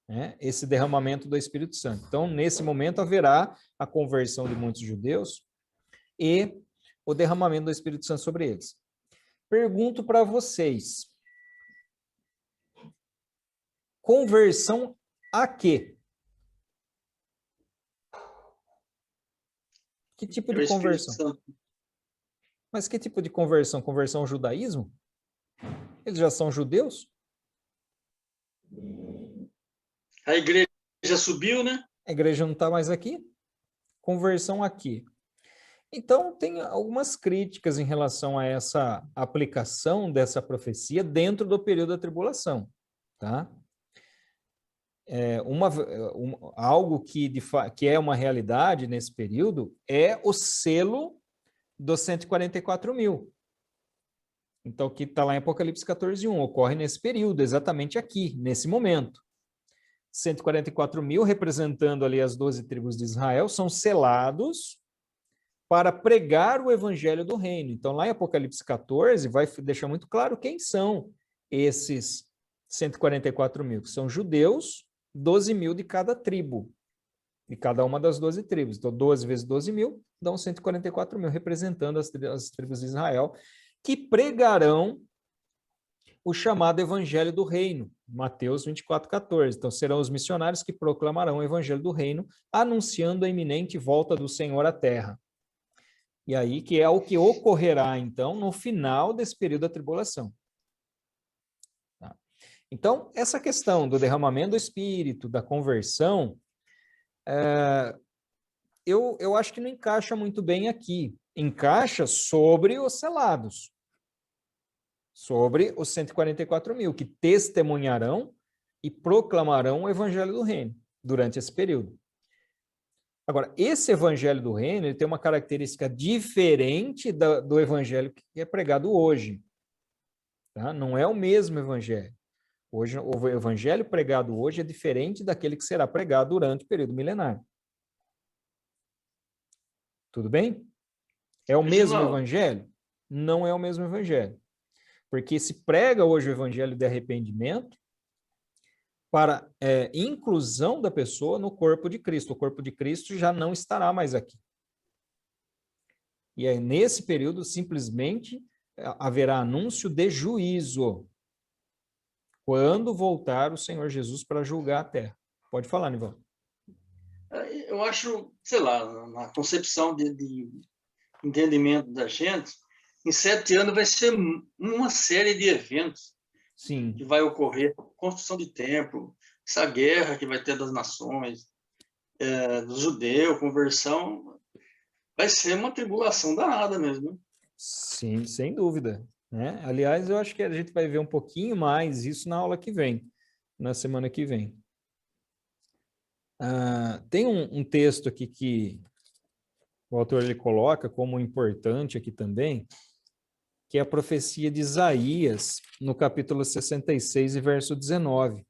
né? Esse derramamento do Espírito Santo. Então, nesse momento, haverá a conversão de muitos judeus e o derramamento do Espírito Santo sobre eles. Pergunto para vocês, conversão a quê? Que tipo de conversão? Mas que tipo de conversão? Conversão ao judaísmo? Eles já são judeus? A igreja subiu, né? A igreja não está mais aqui? Conversão aqui. Então, tem algumas críticas em relação a essa aplicação dessa profecia dentro do período da tribulação. Tá? Algo que é uma realidade nesse período é o selo dos 144 mil. Então, o que está lá em Apocalipse 14:1, ocorre nesse período, exatamente aqui, nesse momento. 144 mil, representando ali as 12 tribos de Israel, são selados para pregar o evangelho do reino. Então, lá em Apocalipse 14, vai deixar muito claro quem são esses 144 mil, que são judeus, 12 mil de cada tribo, de cada uma das 12 tribos. Então, 12 vezes 12 mil, dão 144 mil, representando as tribos de Israel, que pregarão o chamado evangelho do reino, Mateus 24:14. Então, serão os missionários que proclamarão o evangelho do reino, anunciando a iminente volta do Senhor à terra. E aí, que é o que ocorrerá, então, no final desse período da tribulação. Tá? Então, essa questão do derramamento do Espírito, da conversão, eu acho que não encaixa muito bem aqui. Encaixa sobre os selados, sobre os 144 mil, que testemunharão e proclamarão o evangelho do reino durante esse período. Agora, esse evangelho do reino ele tem uma característica diferente do evangelho que é pregado hoje. Tá? Não é o mesmo evangelho. Hoje, o evangelho pregado hoje é diferente daquele que será pregado durante o período milenar. Tudo bem? É o mesmo evangelho? Não é o mesmo evangelho. Porque se prega hoje o evangelho de arrependimento para inclusão da pessoa no corpo de Cristo. O corpo de Cristo já não estará mais aqui. E aí, nesse período, simplesmente haverá anúncio de juízo, quando voltar o Senhor Jesus para julgar a terra. Pode falar, Nivaldo. Eu acho, sei lá, na concepção de entendimento da gente, em 7 anos vai ser uma série de eventos. Sim. Que vai ocorrer, construção de templo, essa guerra que vai ter das nações, do judeu, conversão, vai ser uma tribulação danada mesmo. Sim, sem dúvida. Né? Aliás, eu acho que a gente vai ver um pouquinho mais isso na aula que vem, na semana que vem. Tem um texto aqui que o autor ele coloca como importante aqui também, que é a profecia de Isaías, no capítulo 66 e verso 19,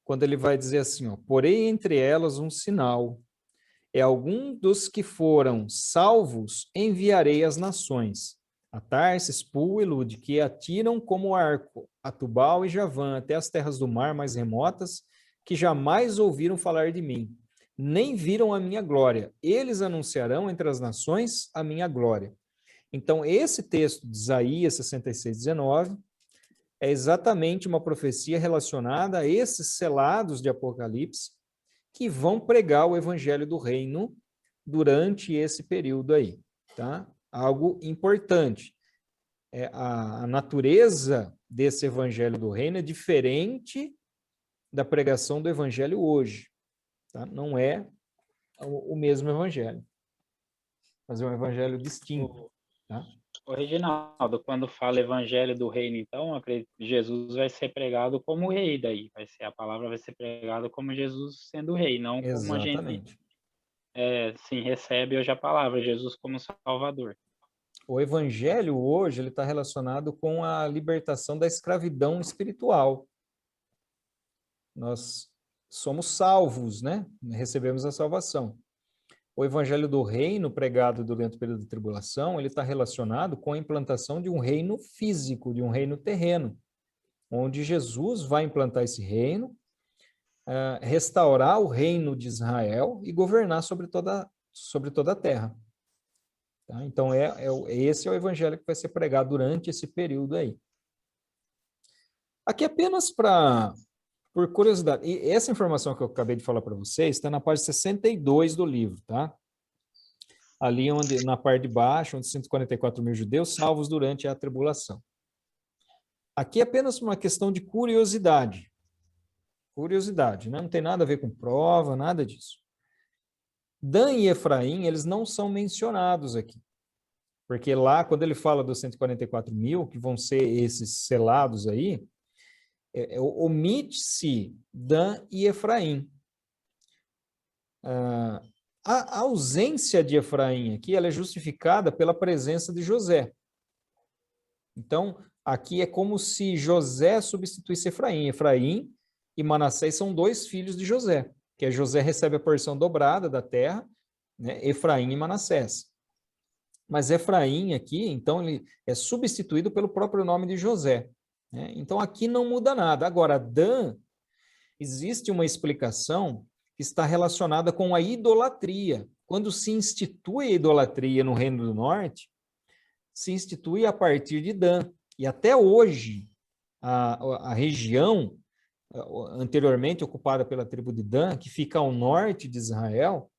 quando ele vai dizer assim, porém entre elas um sinal, algum dos que foram salvos enviarei às nações, a Tarsis, Pul e Lud, que atiram como arco a Tubal e Javã, até as terras do mar mais remotas, que jamais ouviram falar de mim, nem viram a minha glória. Eles anunciarão entre as nações a minha glória. Então, esse texto de Isaías 66:19 é exatamente uma profecia relacionada a esses selados de Apocalipse que vão pregar o evangelho do reino durante esse período aí, tá? Algo importante. A natureza desse evangelho do reino é diferente da pregação do evangelho hoje, tá? Não é o mesmo evangelho, mas é um evangelho distinto, tá? O Reginaldo, quando fala evangelho do reino, então, eu acredito que Jesus vai ser pregado como rei daí, a palavra vai ser pregada como Jesus sendo rei, não como a gente Exatamente. sim, recebe hoje a palavra, Jesus como Salvador. O evangelho hoje ele está relacionado com a libertação da escravidão espiritual. Nós somos salvos, né? Recebemos a salvação. O evangelho do reino pregado durante o período de tribulação, ele está relacionado com a implantação de um reino físico, de um reino terreno, onde Jesus vai implantar esse reino, restaurar o reino de Israel e governar sobre toda a terra. Tá? Então, esse é o evangelho que vai ser pregado durante esse período aí. Aqui apenas por curiosidade, e essa informação que eu acabei de falar para vocês está na página 62 do livro, tá? Ali na parte de baixo, onde 144 mil judeus salvos durante a tribulação. Aqui é apenas uma questão de curiosidade. Curiosidade, né? Não tem nada a ver com prova, nada disso. Dan e Efraim, eles não são mencionados aqui. Porque lá, quando ele fala dos 144 mil, que vão ser esses selados aí, omite-se Dan e Efraim. A ausência de Efraim aqui, ela é justificada pela presença de José. Então, aqui é como se José substituísse Efraim. Efraim e Manassés são dois filhos de José, que José recebe a porção dobrada da terra, né? Efraim e Manassés. Mas Efraim aqui, então, ele é substituído pelo próprio nome de José. Né? Então, aqui não muda nada. Agora, Dan, existe uma explicação que está relacionada com a idolatria. Quando se institui a idolatria no Reino do Norte, se institui a partir de Dan. E até hoje, a região anteriormente ocupada pela tribo de Dan, que fica ao norte de Israel,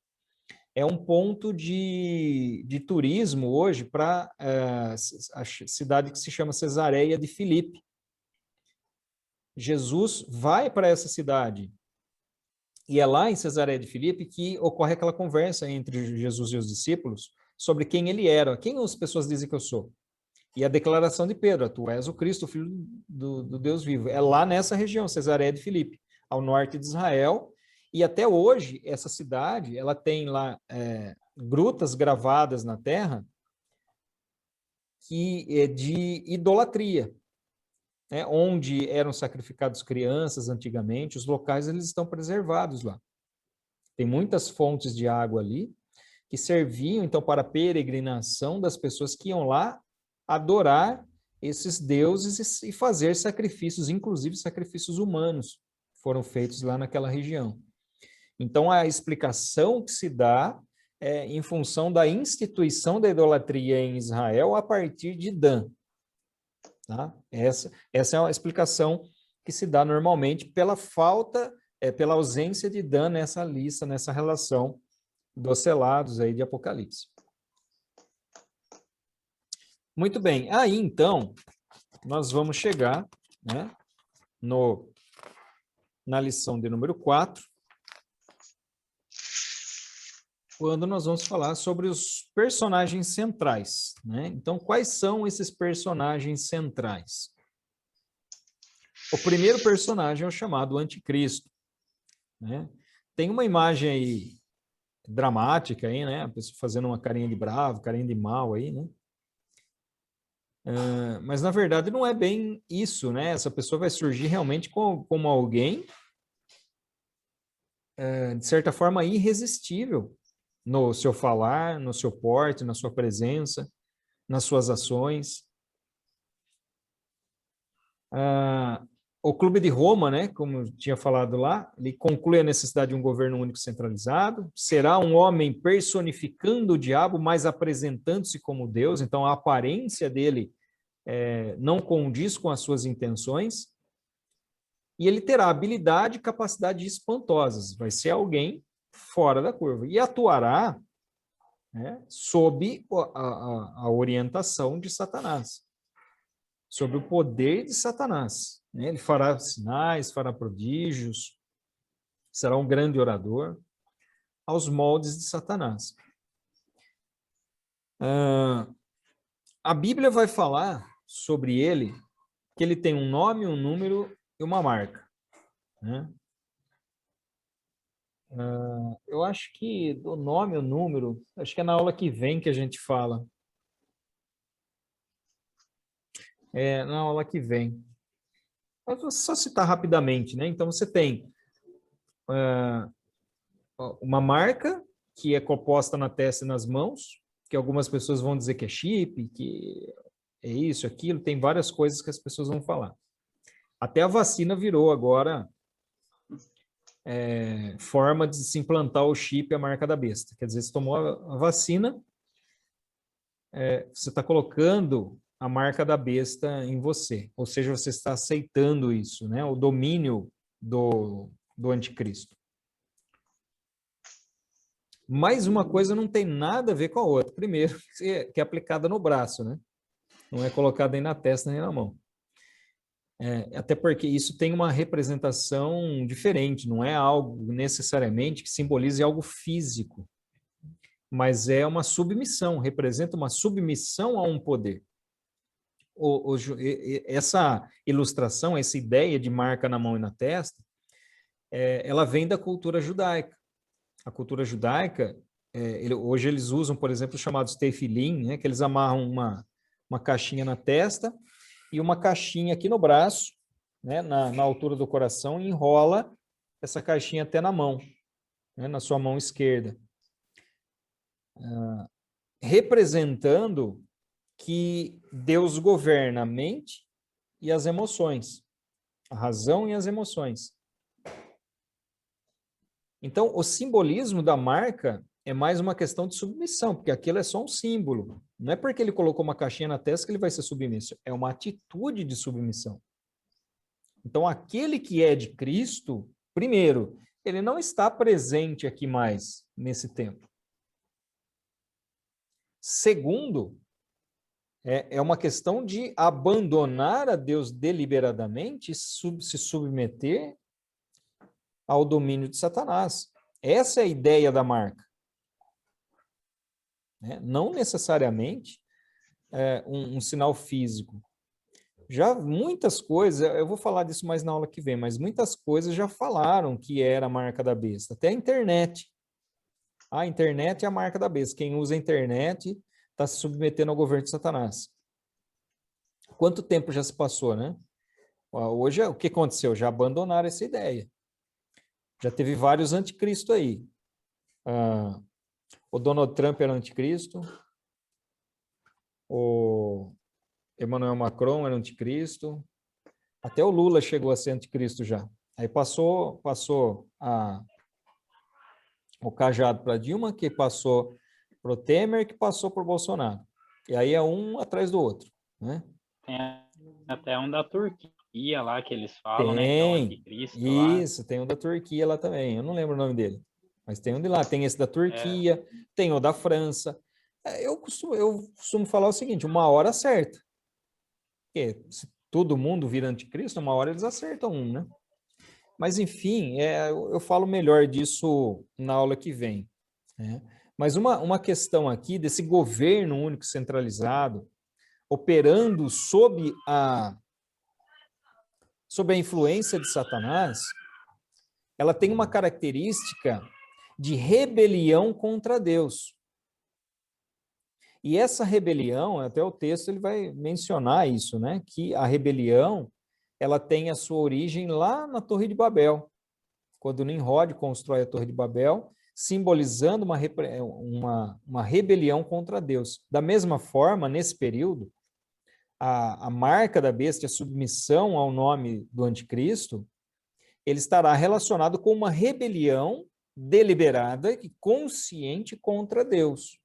é um ponto de turismo hoje para a cidade que se chama Cesareia de Filipe. Jesus vai para essa cidade e é lá em Cesareia de Filipe que ocorre aquela conversa entre Jesus e os discípulos sobre quem ele era, quem as pessoas dizem que eu sou. E a declaração de Pedro, tu és o Cristo, o Filho do Deus vivo. É lá nessa região, Cesareia de Filipe, ao norte de Israel. E até hoje, essa cidade, ela tem lá grutas gravadas na terra que é de idolatria, né? Onde eram sacrificados crianças antigamente, os locais eles estão preservados lá. Tem muitas fontes de água ali que serviam, então, para a peregrinação das pessoas que iam lá adorar esses deuses e fazer sacrifícios, inclusive sacrifícios humanos, foram feitos lá naquela região. Então, a explicação que se dá é em função da instituição da idolatria em Israel a partir de Dan. Tá? Essa é uma explicação que se dá normalmente pela pela ausência de Dan nessa lista, nessa relação dos selados aí de Apocalipse. Muito bem, aí então, nós vamos chegar, né, na lição de número 4, quando nós vamos falar sobre os personagens centrais, né? Então, quais são esses personagens centrais? O primeiro personagem é o chamado Anticristo, né? Tem uma imagem aí dramática aí, né? A pessoa fazendo uma carinha de bravo, carinha de mal aí, né? Mas, na verdade, não é bem isso, né? Essa pessoa vai surgir realmente como alguém, de certa forma, irresistível no seu falar, no seu porte, na sua presença, nas suas ações. o Clube de Roma, né, como eu tinha falado lá, ele conclui a necessidade de um governo único centralizado, será um homem personificando o diabo, mas apresentando-se como Deus, então a aparência dele não condiz com as suas intenções, e ele terá habilidade e capacidade espantosas, vai ser alguém fora da curva, e atuará, né, sob a orientação de Satanás, sob o poder de Satanás. Né? Ele fará sinais, fará prodígios, será um grande orador, aos moldes de Satanás. A Bíblia vai falar sobre ele, que ele tem um nome, um número e uma marca. Né? Eu acho que do nome, o número, acho que é na aula que vem que a gente fala. É, na aula que vem. Eu vou só citar rapidamente, né? Então, você tem uma marca que é composta na testa e nas mãos, que algumas pessoas vão dizer que é chip, que é isso, aquilo, tem várias coisas que as pessoas vão falar. Até a vacina virou agora forma de se implantar o chip, a marca da besta. Quer dizer, você tomou a vacina, você está colocando a marca da besta em você, ou seja, você está aceitando isso, né? O domínio do anticristo. Mas uma coisa não tem nada a ver com a outra. Primeiro, que é aplicada no braço, né? Não é colocada nem na testa nem na mão. Até porque isso tem uma representação diferente, não é algo necessariamente que simbolize algo físico, mas é uma submissão, representa uma submissão a um poder. Essa ilustração, essa ideia de marca na mão e na testa, ela vem da cultura judaica. A cultura judaica, hoje eles usam, por exemplo, os chamados tefilim, né, que eles amarram uma caixinha na testa e uma caixinha aqui no braço, né, na altura do coração, e enrola essa caixinha até na mão, né, na sua mão esquerda. Representando que Deus governa a mente e as emoções, a razão e as emoções. Então, o simbolismo da marca é mais uma questão de submissão, porque aquilo é só um símbolo. Não é porque ele colocou uma caixinha na testa que ele vai ser submisso, é uma atitude de submissão. Então, aquele que é de Cristo, primeiro, ele não está presente aqui mais nesse tempo. Segundo, é uma questão de abandonar a Deus deliberadamente e se submeter ao domínio de Satanás. Essa é a ideia da marca. Não necessariamente um sinal físico. Já muitas coisas, eu vou falar disso mais na aula que vem, mas muitas coisas já falaram que era a marca da besta. Até a internet. A internet é a marca da besta. Quem usa a internet está se submetendo ao governo de Satanás. Quanto tempo já se passou, né? Hoje, o que aconteceu? Já abandonaram essa ideia. Já teve vários anticristos aí. O Donald Trump era anticristo. O Emmanuel Macron era anticristo. Até o Lula chegou a ser anticristo já. Aí passou o cajado para Dilma, que passou para o Temer, que passou para o Bolsonaro. E aí é um atrás do outro, né? Tem até um da Turquia lá que eles falam, né? Que é o anticristo isso, tem um da Turquia lá também. Eu não lembro o nome dele, mas tem um de lá. Tem esse da Turquia, tem o da França. Eu costumo falar o seguinte, uma hora acerta. Porque se todo mundo vira anticristo, uma hora eles acertam um, né? Mas, enfim, eu falo melhor disso na aula que vem. Né? Mas uma questão aqui desse governo único centralizado, operando sob a influência de Satanás, ela tem uma característica de rebelião contra Deus. E essa rebelião, até o texto ele vai mencionar isso, né? Que a rebelião, ela tem a sua origem lá na Torre de Babel, quando Nimrod constrói a Torre de Babel, simbolizando uma rebelião contra Deus. Da mesma forma, nesse período, a marca da besta, a submissão ao nome do anticristo, ele estará relacionado com uma rebelião deliberada e consciente contra Deus.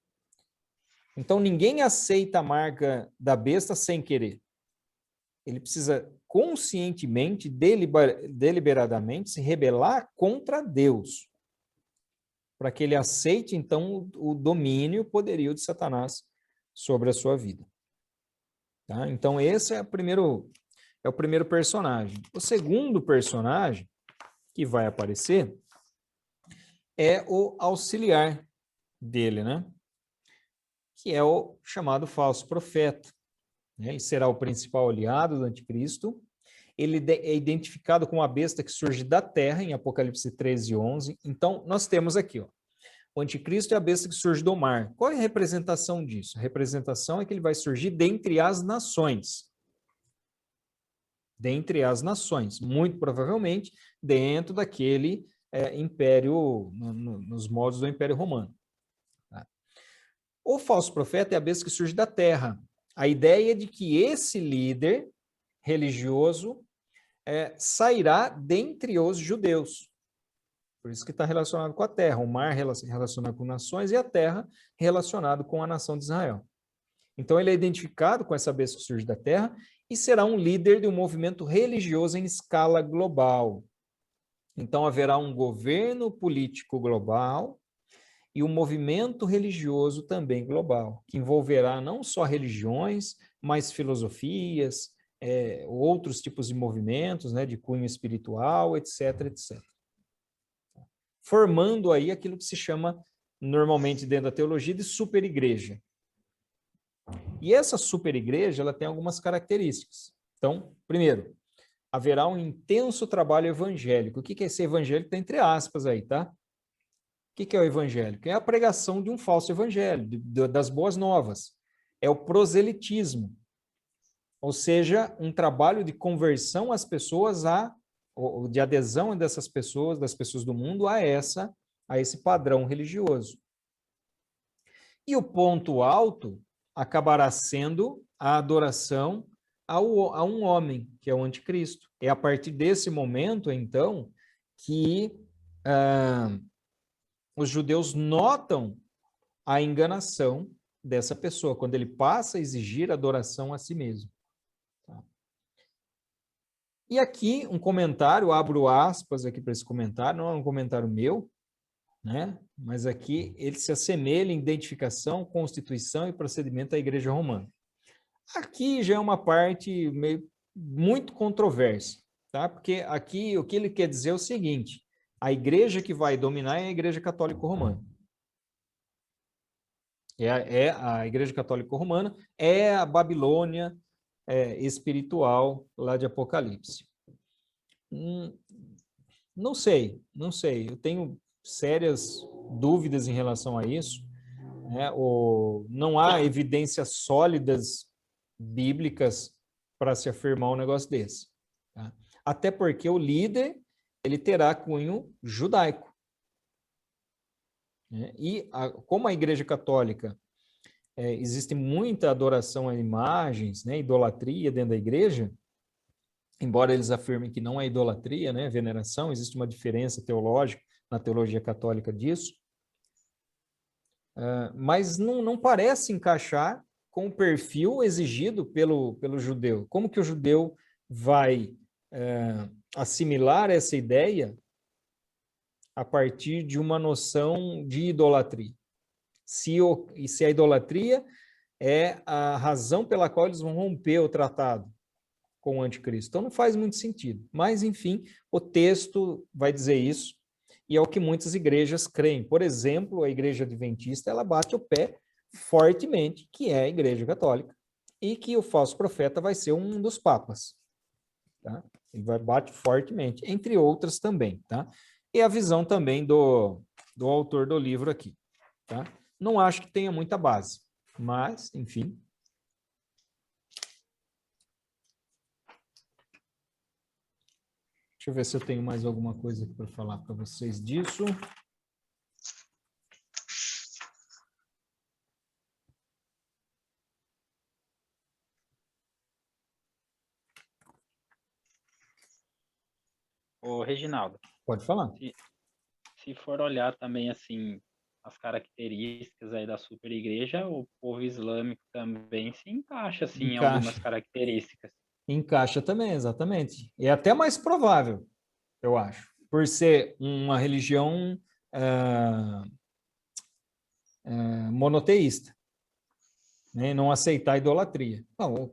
Então, ninguém aceita a marca da besta sem querer. Ele precisa conscientemente, deliberadamente, se rebelar contra Deus, para que ele aceite, então, o domínio, o poderio de Satanás sobre a sua vida. Tá? Então, esse é o primeiro personagem. O segundo personagem que vai aparecer é o auxiliar dele, né? Que é o chamado falso profeta. Ele será o principal aliado do anticristo. Ele é identificado como a besta que surge da terra, em Apocalipse 13:11. Então, nós temos aqui, ó, o anticristo é a besta que surge do mar. Qual é a representação disso? A representação é que ele vai surgir dentre as nações. Dentre as nações. Muito provavelmente dentro daquele império, nos moldes do Império Romano. Tá? O falso profeta é a besta que surge da terra. A ideia é de que esse líder religioso sairá dentre os judeus. Por isso que está relacionado com a terra. O mar relacionado com nações e a terra relacionado com a nação de Israel. Então ele é identificado com essa besta que surge da terra e será um líder de um movimento religioso em escala global. Então haverá um governo político global e um movimento religioso também global, que envolverá não só religiões, mas filosofias, outros tipos de movimentos, né, de cunho espiritual, etc, etc. Formando aí aquilo que se chama, normalmente dentro da teologia, de superigreja. E essa superigreja, ela tem algumas características. Então, primeiro, haverá um intenso trabalho evangélico. O que é esse evangélico? Está entre aspas aí, tá? O que é o evangélico? É a pregação de um falso evangelho, das boas novas. É o proselitismo. Ou seja, um trabalho de conversão às pessoas, de adesão dessas pessoas, das pessoas do mundo, a esse padrão religioso. E o ponto alto acabará sendo a adoração a um homem, que é o anticristo. É a partir desse momento, então, que os judeus notam a enganação dessa pessoa, quando ele passa a exigir adoração a si mesmo. Tá? E aqui um comentário, abro aspas aqui para esse comentário, não é um comentário meu, né? Mas aqui ele se assemelha em identificação, constituição e procedimento da Igreja Romana. Aqui já é uma parte muito controversa, tá? Porque aqui o que ele quer dizer é o seguinte: a igreja que vai dominar é a Igreja Católica Romana. A Igreja Católica Romana é a Babilônia espiritual lá de Apocalipse. Não sei. Eu tenho sérias dúvidas em relação a isso. Né? Não há evidências sólidas bíblicas para se afirmar um negócio desse. Tá? Até porque o líder ele terá cunho judaico. Né? E como a Igreja Católica existe muita adoração a imagens, né? Idolatria dentro da igreja, embora eles afirmem que não é idolatria, né? Veneração, existe uma diferença teológica na teologia católica disso, mas não parece encaixar com o perfil exigido pelo judeu. Como que o judeu vai assimilar essa ideia a partir de uma noção de idolatria? Se a idolatria é a razão pela qual eles vão romper o tratado com o anticristo. Então não faz muito sentido. Mas, enfim, o texto vai dizer isso, e é o que muitas igrejas creem. Por exemplo, a Igreja Adventista, ela bate o pé fortemente, que é a Igreja Católica, e que o falso profeta vai ser um dos papas. Tá? Ele bate fortemente, entre outras também. Tá? E a visão também do autor do livro aqui. Tá? Não acho que tenha muita base, mas, enfim. Deixa eu ver se eu tenho mais alguma coisa aqui para falar para vocês disso. Reginaldo, Pode falar. se for olhar também, assim, as características aí da super igreja, o povo islâmico também se encaixa, assim, em algumas Encaixa. características. Encaixa também, exatamente. É até mais provável, eu acho, por ser uma religião monoteísta, né? E não aceitar a idolatria. Não, o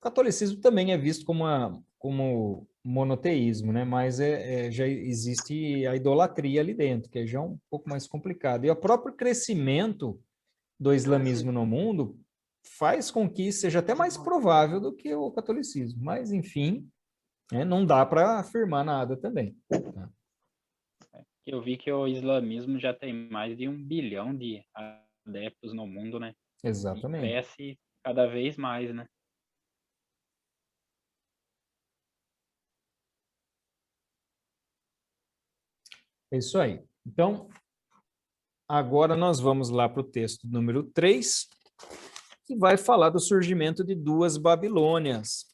catolicismo também é visto como monoteísmo, né? Mas já existe a idolatria ali dentro, que já é um pouco mais complicado. E o próprio crescimento do islamismo no mundo faz com que seja até mais provável do que o catolicismo. Mas, enfim, né, não dá para afirmar nada também. Tá? Eu vi que o islamismo já tem mais de 1 bilhão de adeptos no mundo, né? E Exatamente. cresce cada vez mais, né? É isso aí. Então, agora nós vamos lá para o texto número 3, que vai falar do surgimento de duas Babilônias.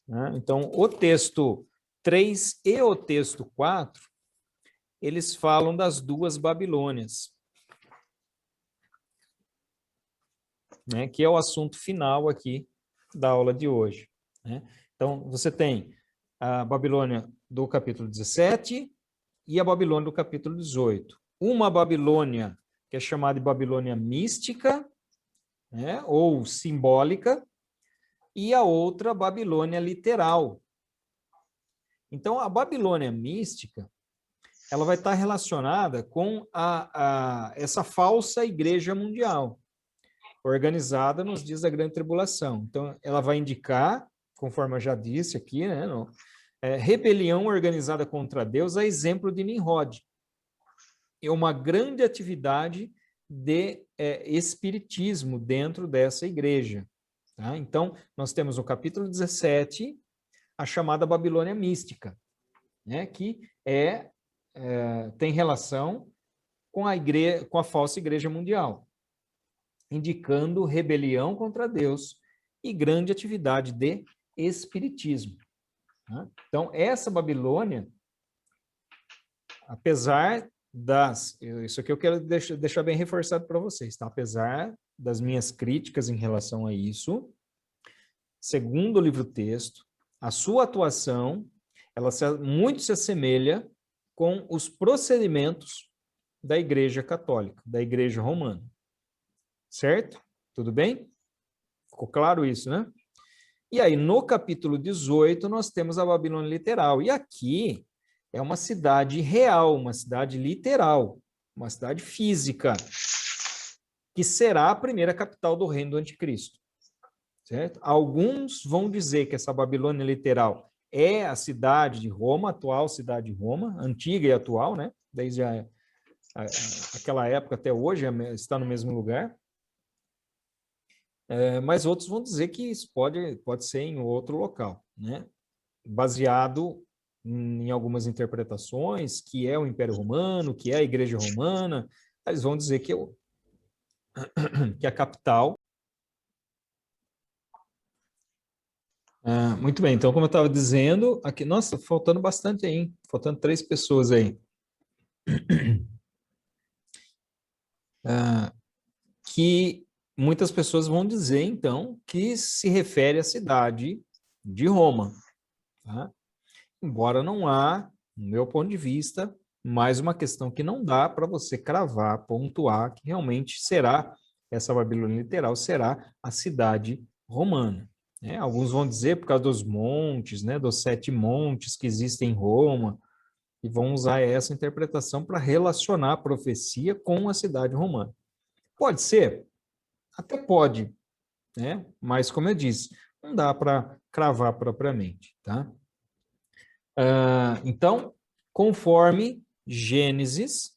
Né? Então, o texto 3 e o texto 4, eles falam das duas Babilônias, né? Que é o assunto final aqui da aula de hoje. Né? Então, você tem a Babilônia do capítulo 17 e a Babilônia do capítulo 18. Uma Babilônia que é chamada de Babilônia mística, né, ou simbólica, e a outra Babilônia literal. Então, a Babilônia mística, ela vai estar relacionada com essa falsa igreja mundial, organizada nos dias da grande tribulação. Então, ela vai indicar, conforme eu já disse aqui, né, rebelião organizada contra Deus, a exemplo de Nimrod. É uma grande atividade de espiritismo dentro dessa igreja. Tá? Então, nós temos no capítulo 17 a chamada Babilônia mística, né, que tem relação com a falsa igreja mundial, indicando rebelião contra Deus e grande atividade de espiritismo. Tá? Então, essa Babilônia, apesar isso aqui eu quero deixar bem reforçado para vocês, tá? Apesar das minhas críticas em relação a isso, segundo o livro-texto, a sua atuação, ela muito se assemelha com os procedimentos da Igreja Católica, da Igreja Romana. Certo? Tudo bem? Ficou claro isso, né? E aí, no capítulo 18, nós temos a Babilônia literal. E aqui é uma cidade real, uma cidade literal, uma cidade física, que será a primeira capital do reino do anticristo. Certo? Alguns vão dizer que essa Babilônia literal é a cidade de Roma, a atual cidade de Roma, antiga e atual, né? Desde aquela época até hoje está no mesmo lugar. Mas outros vão dizer que isso pode ser em outro local, né? Baseado em algumas interpretações, que é o Império Romano, que é a Igreja Romana, eles vão dizer que a capital. Muito bem, então, como eu estava dizendo, aqui, nossa, faltando bastante aí, hein? Faltando 3 pessoas aí. Que muitas pessoas vão dizer, então, que se refere à cidade de Roma. Tá? Embora não há, no meu ponto de vista, mais uma questão que não dá para você cravar, pontuar, que realmente será, essa Babilônia literal será a cidade romana. Né? Alguns vão dizer por causa dos montes, né, dos 7 montes que existem em Roma, e vão usar essa interpretação para relacionar a profecia com a cidade romana. Pode ser? Até pode, né? Mas, como eu disse, não dá para cravar propriamente, tá? Então, conforme Gênesis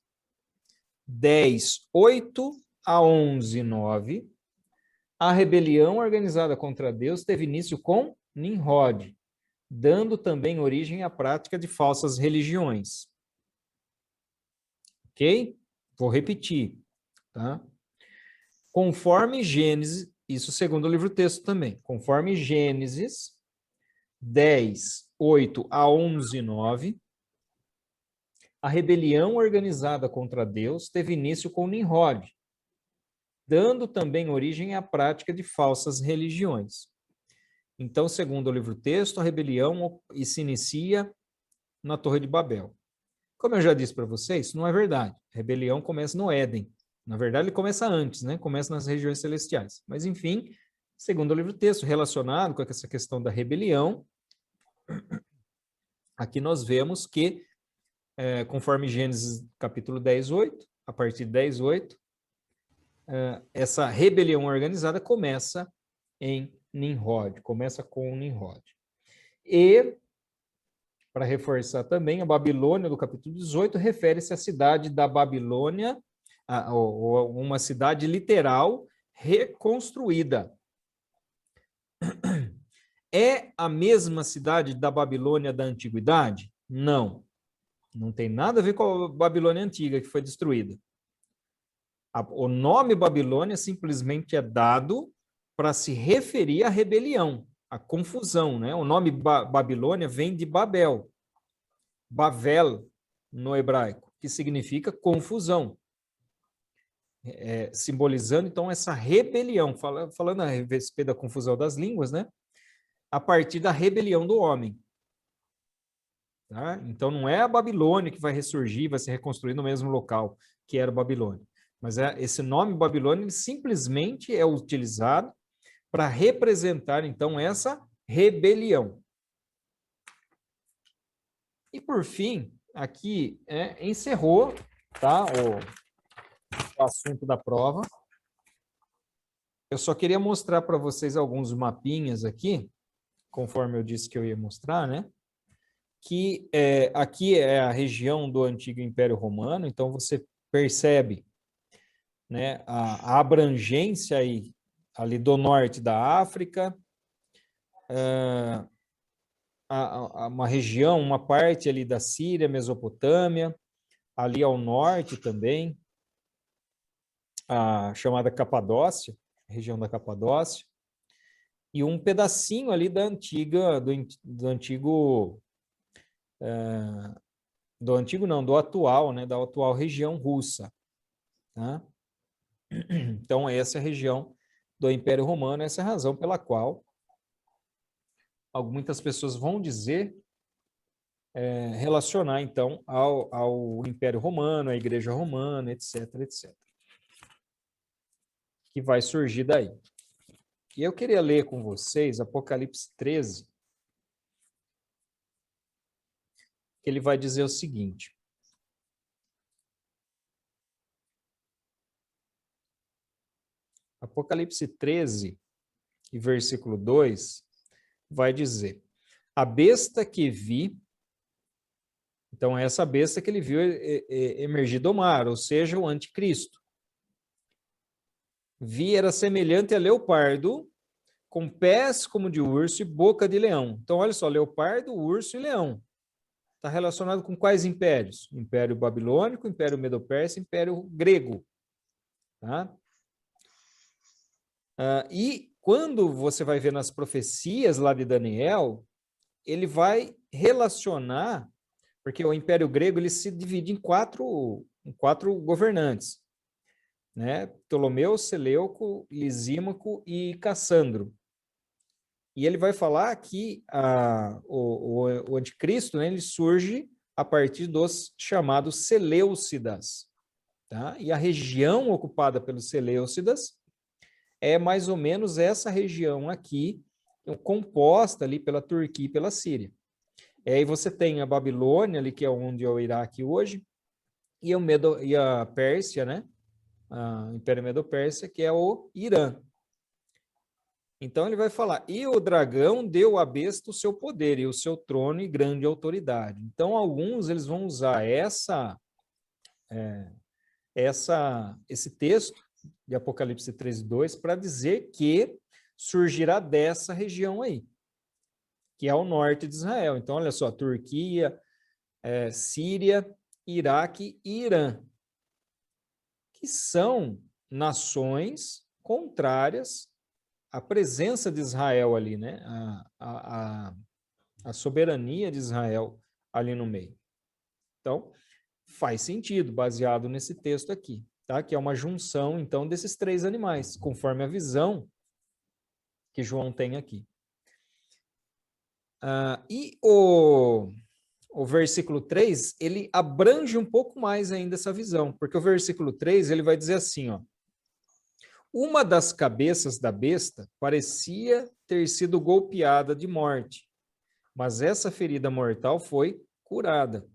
10, 8 a 11, 9, a rebelião organizada contra Deus teve início com Nimrod, dando também origem à prática de falsas religiões. Ok? Vou repetir, tá? Conforme Gênesis, isso segundo o livro-texto também, conforme Gênesis 10, 8 a 11:9, a rebelião organizada contra Deus teve início com Nimrod, dando também origem à prática de falsas religiões. Então, segundo o livro-texto, a rebelião se inicia na Torre de Babel. Como eu já disse para vocês, isso não é verdade. A rebelião começa no Éden. Na verdade, ele começa antes, né? Começa nas regiões celestiais. Mas, enfim, segundo o livro-texto, relacionado com essa questão da rebelião, aqui nós vemos que, conforme Gênesis capítulo 10:8, a partir de 10:8, essa rebelião organizada começa em Nimrod, começa com Nimrod. E, para reforçar também, a Babilônia, do capítulo 18, refere-se à cidade da Babilônia, uma cidade literal reconstruída. É a mesma cidade da Babilônia da antiguidade? Não. Não tem nada a ver com a Babilônia antiga que foi destruída. O nome Babilônia simplesmente é dado para se referir à rebelião, à confusão, né? O nome Babilônia vem de Babel, Bavel no hebraico, que significa confusão, simbolizando então essa rebelião, falando a respeito da confusão das línguas, né? A partir da rebelião do homem. Tá? Então não é a Babilônia que vai ressurgir, vai se reconstruir no mesmo local que era Babilônia. Mas esse nome Babilônia simplesmente é utilizado para representar, então, essa rebelião. E, por fim, aqui encerrou, tá, o assunto da prova. Eu só queria mostrar para vocês alguns mapinhas aqui, conforme eu disse que eu ia mostrar, né? Que aqui é a região do antigo Império Romano, então você percebe, né, a abrangência aí, ali do norte da África, uma região, uma parte ali da Síria, Mesopotâmia, ali ao norte também, a chamada Capadócia, região da Capadócia, e um pedacinho ali da antiga, do atual, né, da atual região russa, tá? Então, essa é a região do Império Romano, essa é a razão pela qual muitas pessoas vão dizer, relacionar, então, ao Império Romano, à Igreja Romana, etc., etc., que vai surgir daí. E eu queria ler com vocês Apocalipse 13, que ele vai dizer o seguinte: Apocalipse 13, e versículo 2, vai dizer: a besta que vi, então é essa besta que ele viu emergir do mar, ou seja, o anticristo. Vi era semelhante a leopardo, com pés como de urso e boca de leão. Então, olha só, leopardo, urso e leão. Está relacionado com quais impérios? Império Babilônico, Império Medo-Persa, Império Grego. Tá? E quando você vai ver nas profecias lá de Daniel, ele vai relacionar, porque o Império Grego ele se divide em quatro governantes, né? Ptolomeu, Seleuco, Lisímaco e Cassandro. E ele vai falar que o anticristo, né, ele surge a partir dos chamados Seleucidas. Tá? E a região ocupada pelos Seleucidas é mais ou menos essa região aqui, composta ali pela Turquia e pela Síria. E aí você tem a Babilônia, ali, que é onde é o Iraque hoje, e a Pérsia, né? O Império Medo-Persa, que é o Irã. Então ele vai falar, e o dragão deu à besta o seu poder, e o seu trono e grande autoridade. Então alguns eles vão usar esse texto de Apocalipse 13:2 para dizer que surgirá dessa região aí, que é o norte de Israel. Então olha só, Turquia, Síria, Iraque e Irã, que são nações contrárias à presença de Israel ali, né? a soberania de Israel ali no meio. Então, faz sentido, baseado nesse texto aqui, tá? Que é uma junção, então, desses três animais, conforme a visão que João tem aqui. E o versículo 3, ele abrange um pouco mais ainda essa visão, porque o versículo 3, ele vai dizer assim, ó, uma das cabeças da besta parecia ter sido golpeada de morte, mas essa ferida mortal foi curada.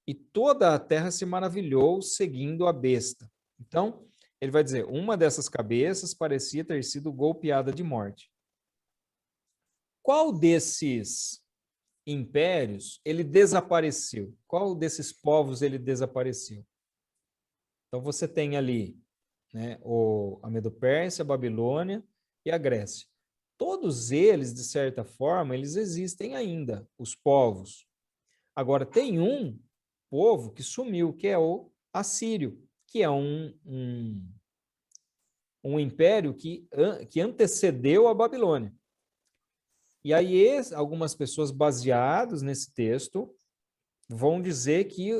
E toda a terra se maravilhou seguindo a besta. Então, ele vai dizer, uma dessas cabeças parecia ter sido golpeada de morte. Qual desses impérios ele desapareceu? Qual desses povos ele desapareceu? Então, você tem ali, né, a Medo-Pérsia, a Babilônia e a Grécia. Todos eles, de certa forma, eles existem ainda, os povos. Agora, tem um povo que sumiu, que é o assírio, que é um império que antecedeu a Babilônia. E aí, algumas pessoas baseadas nesse texto vão dizer que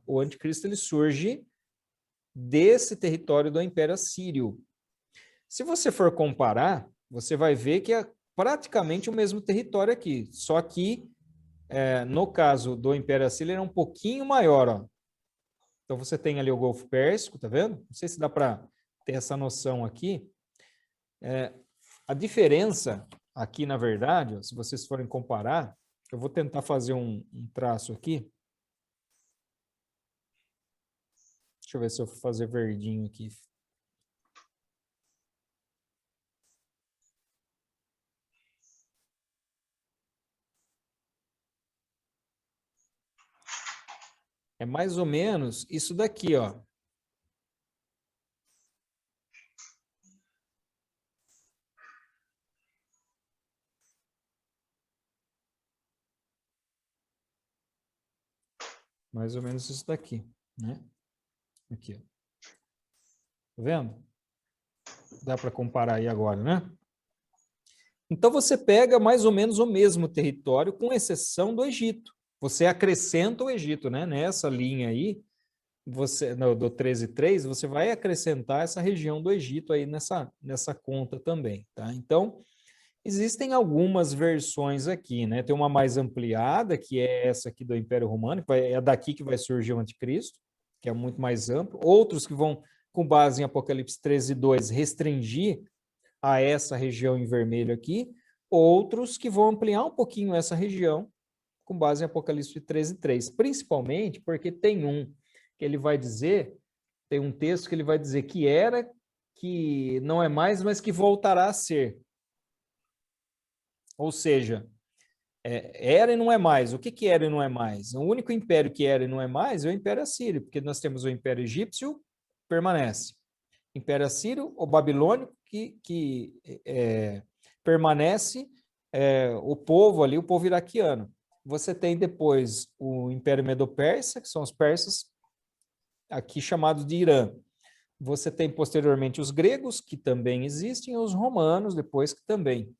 o anticristo ele surge desse território do Império Assírio. Se você for comparar, você vai ver que é praticamente o mesmo território aqui, só que no caso do Império Assírio ele é um pouquinho maior, ó. Então você tem ali o Golfo Pérsico, tá vendo? Não sei se dá para ter essa noção aqui. A diferença aqui, na verdade, ó, se vocês forem comparar, eu vou tentar fazer um traço aqui. Deixa eu ver se eu vou fazer verdinho aqui. É mais ou menos isso daqui, ó. Mais ou menos isso daqui, né? Aqui, ó. Tá vendo? Dá para comparar aí agora, né? Então você pega mais ou menos o mesmo território, com exceção do Egito. Você acrescenta o Egito, né? Nessa linha aí, do 13.3, você vai acrescentar essa região do Egito aí nessa conta também, tá? Então, existem algumas versões aqui, né? Tem uma mais ampliada, que é essa aqui do Império Romano, é daqui que vai surgir o Anticristo, que é muito mais amplo. Outros que vão, com base em Apocalipse 13.2, restringir a essa região em vermelho aqui, outros que vão ampliar um pouquinho essa região, com base em Apocalipse 13.3, principalmente porque tem que ele vai dizer, tem um texto que ele vai dizer que era, que não é mais, mas que voltará a ser. Ou seja, era e não é mais. O que era e não é mais? O único império que era e não é mais é o Império Assírio, porque nós temos o Império Egípcio, permanece. Império Assírio, o Babilônico, que permanece o povo ali, o povo iraquiano. Você tem depois o Império Medo-Persa, que são os persas, aqui chamados de Irã. Você tem posteriormente os gregos, que também existem, e os romanos, depois que também.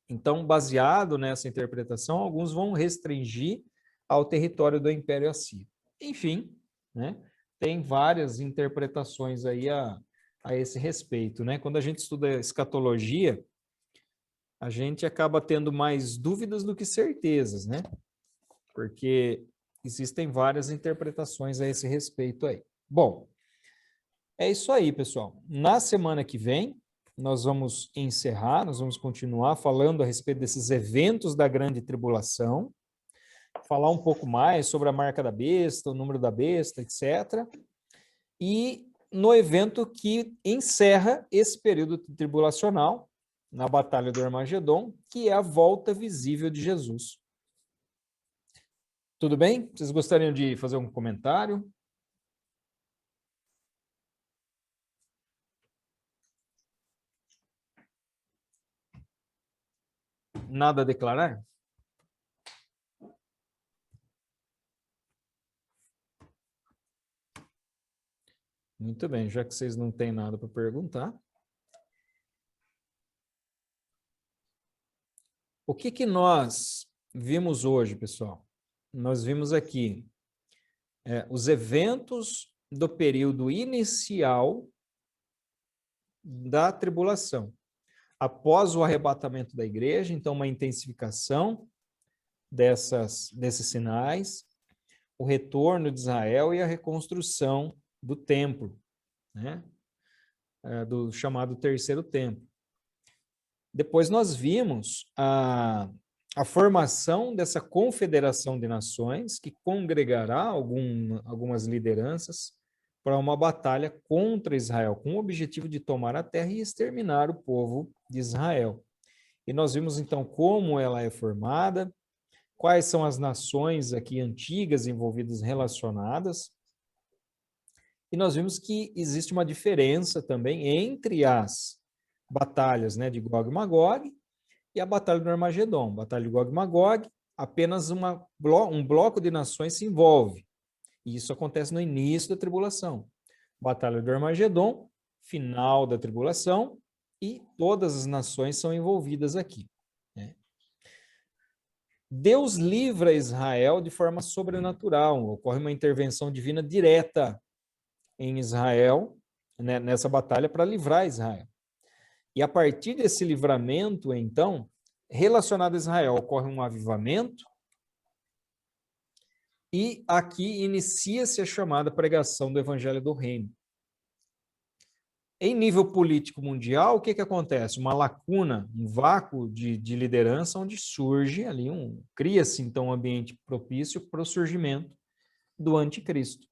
Então, baseado nessa interpretação, alguns vão restringir ao território do Império Assírio. Enfim, né, tem várias interpretações aí a esse respeito, né? Quando a gente estuda escatologia, a gente acaba tendo mais dúvidas do que certezas, né? Porque existem várias interpretações a esse respeito aí. Bom, é isso aí, pessoal. Na semana que vem, nós vamos encerrar, nós vamos continuar falando a respeito desses eventos da grande tribulação, falar um pouco mais sobre a marca da besta, o número da besta, etc. E no evento que encerra esse período tribulacional, na Batalha do Armagedon, que é a volta visível de Jesus. Tudo bem? Vocês gostariam de fazer um comentário? Nada a declarar? Muito bem, já que vocês não têm nada para perguntar. O que nós vimos hoje, pessoal? Nós vimos aqui os eventos do período inicial da tribulação. Após o arrebatamento da igreja, então uma intensificação desses sinais, o retorno de Israel e a reconstrução do templo, né? Do chamado terceiro templo. Depois nós vimos a formação dessa confederação de nações que congregará algumas lideranças para uma batalha contra Israel, com o objetivo de tomar a terra e exterminar o povo de Israel. E nós vimos então como ela é formada, quais são as nações aqui antigas envolvidas relacionadas. E nós vimos que existe uma diferença também entre as batalhas, né, de Gog e Magog e a batalha do Armagedon. Batalha de Gog e Magog, apenas um bloco de nações se envolve. E isso acontece no início da tribulação. Batalha do Armagedon, final da tribulação, e todas as nações são envolvidas aqui, né? Deus livra Israel de forma sobrenatural, ocorre uma intervenção divina direta em Israel, né, nessa batalha para livrar Israel. E a partir desse livramento, então, relacionado a Israel, ocorre um avivamento, e aqui inicia-se a chamada pregação do Evangelho do Reino. Em nível político mundial, o que acontece? Uma lacuna, um vácuo de liderança, onde surge ali cria-se então um ambiente propício para o surgimento do anticristo,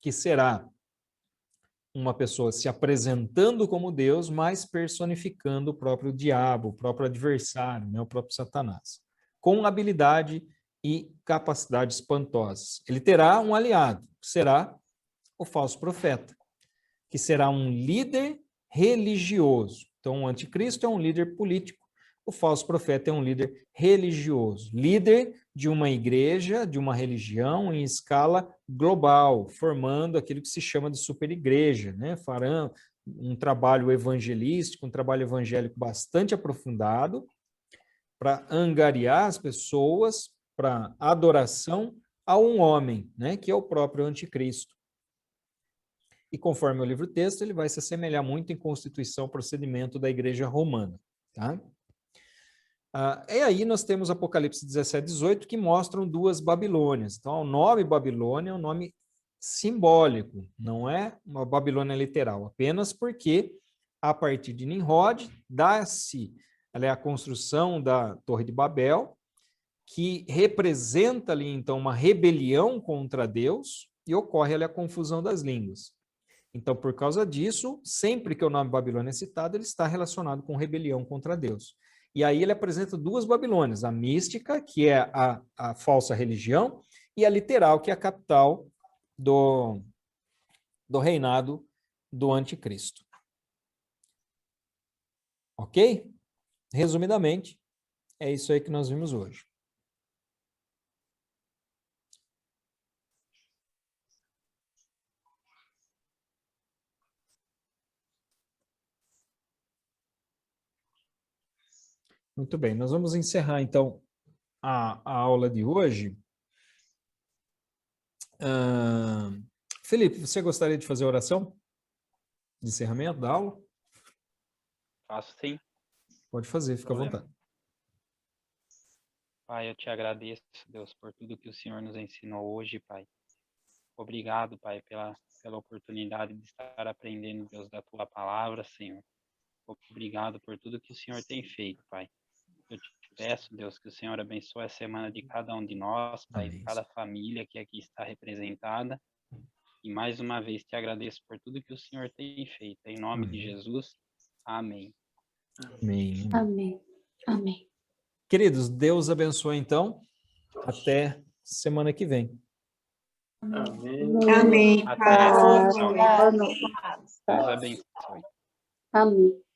que será uma pessoa se apresentando como Deus, mas personificando o próprio diabo, o próprio adversário, né, o próprio Satanás, com habilidade e capacidade espantosas. Ele terá um aliado, que será o falso profeta, que será um líder religioso. Então, o anticristo é um líder político, o falso profeta é um líder religioso, líder de uma igreja, de uma religião em escala global, formando aquilo que se chama de superigreja, né? Farão um trabalho evangelístico, um trabalho evangélico bastante aprofundado para angariar as pessoas para adoração a um homem, né? Que é o próprio anticristo. E conforme o livro-texto, ele vai se assemelhar muito em constituição e procedimento da igreja romana, tá? E aí nós temos Apocalipse 17, 18, que mostram duas Babilônias. Então, o nome Babilônia é um nome simbólico, não é uma Babilônia literal, apenas porque, a partir de Nimrod, dá-se a construção da Torre de Babel, que representa ali, então, uma rebelião contra Deus, e ocorre ali a confusão das línguas. Então, por causa disso, sempre que o nome Babilônia é citado, ele está relacionado com rebelião contra Deus. E aí ele apresenta duas Babilônias, a mística, que é a falsa religião, e a literal, que é a capital do reinado do anticristo. Ok? Resumidamente, é isso aí que nós vimos hoje. Muito bem, nós vamos encerrar, então, a aula de hoje. Felipe, você gostaria de fazer a oração de encerramento da aula? Faço sim. Pode fazer, fica à vontade. Pai, eu te agradeço, Deus, por tudo que o Senhor nos ensinou hoje, Pai. Obrigado, Pai, pela oportunidade de estar aprendendo, Deus, da Tua palavra, Senhor. Obrigado por tudo que o Senhor tem feito, Pai. Eu te peço, Deus, que o Senhor abençoe a semana de cada um de nós, Pai, Amém. de cada família que aqui está representada. E mais uma vez te agradeço por tudo que o Senhor tem feito. Em nome de Jesus, amém. Amém. Amém. Amém. Queridos, Deus abençoe, então. Até semana que vem. Amém. Amém. Até, Paz. pessoal. Boa noite. Deus abençoe. Amém.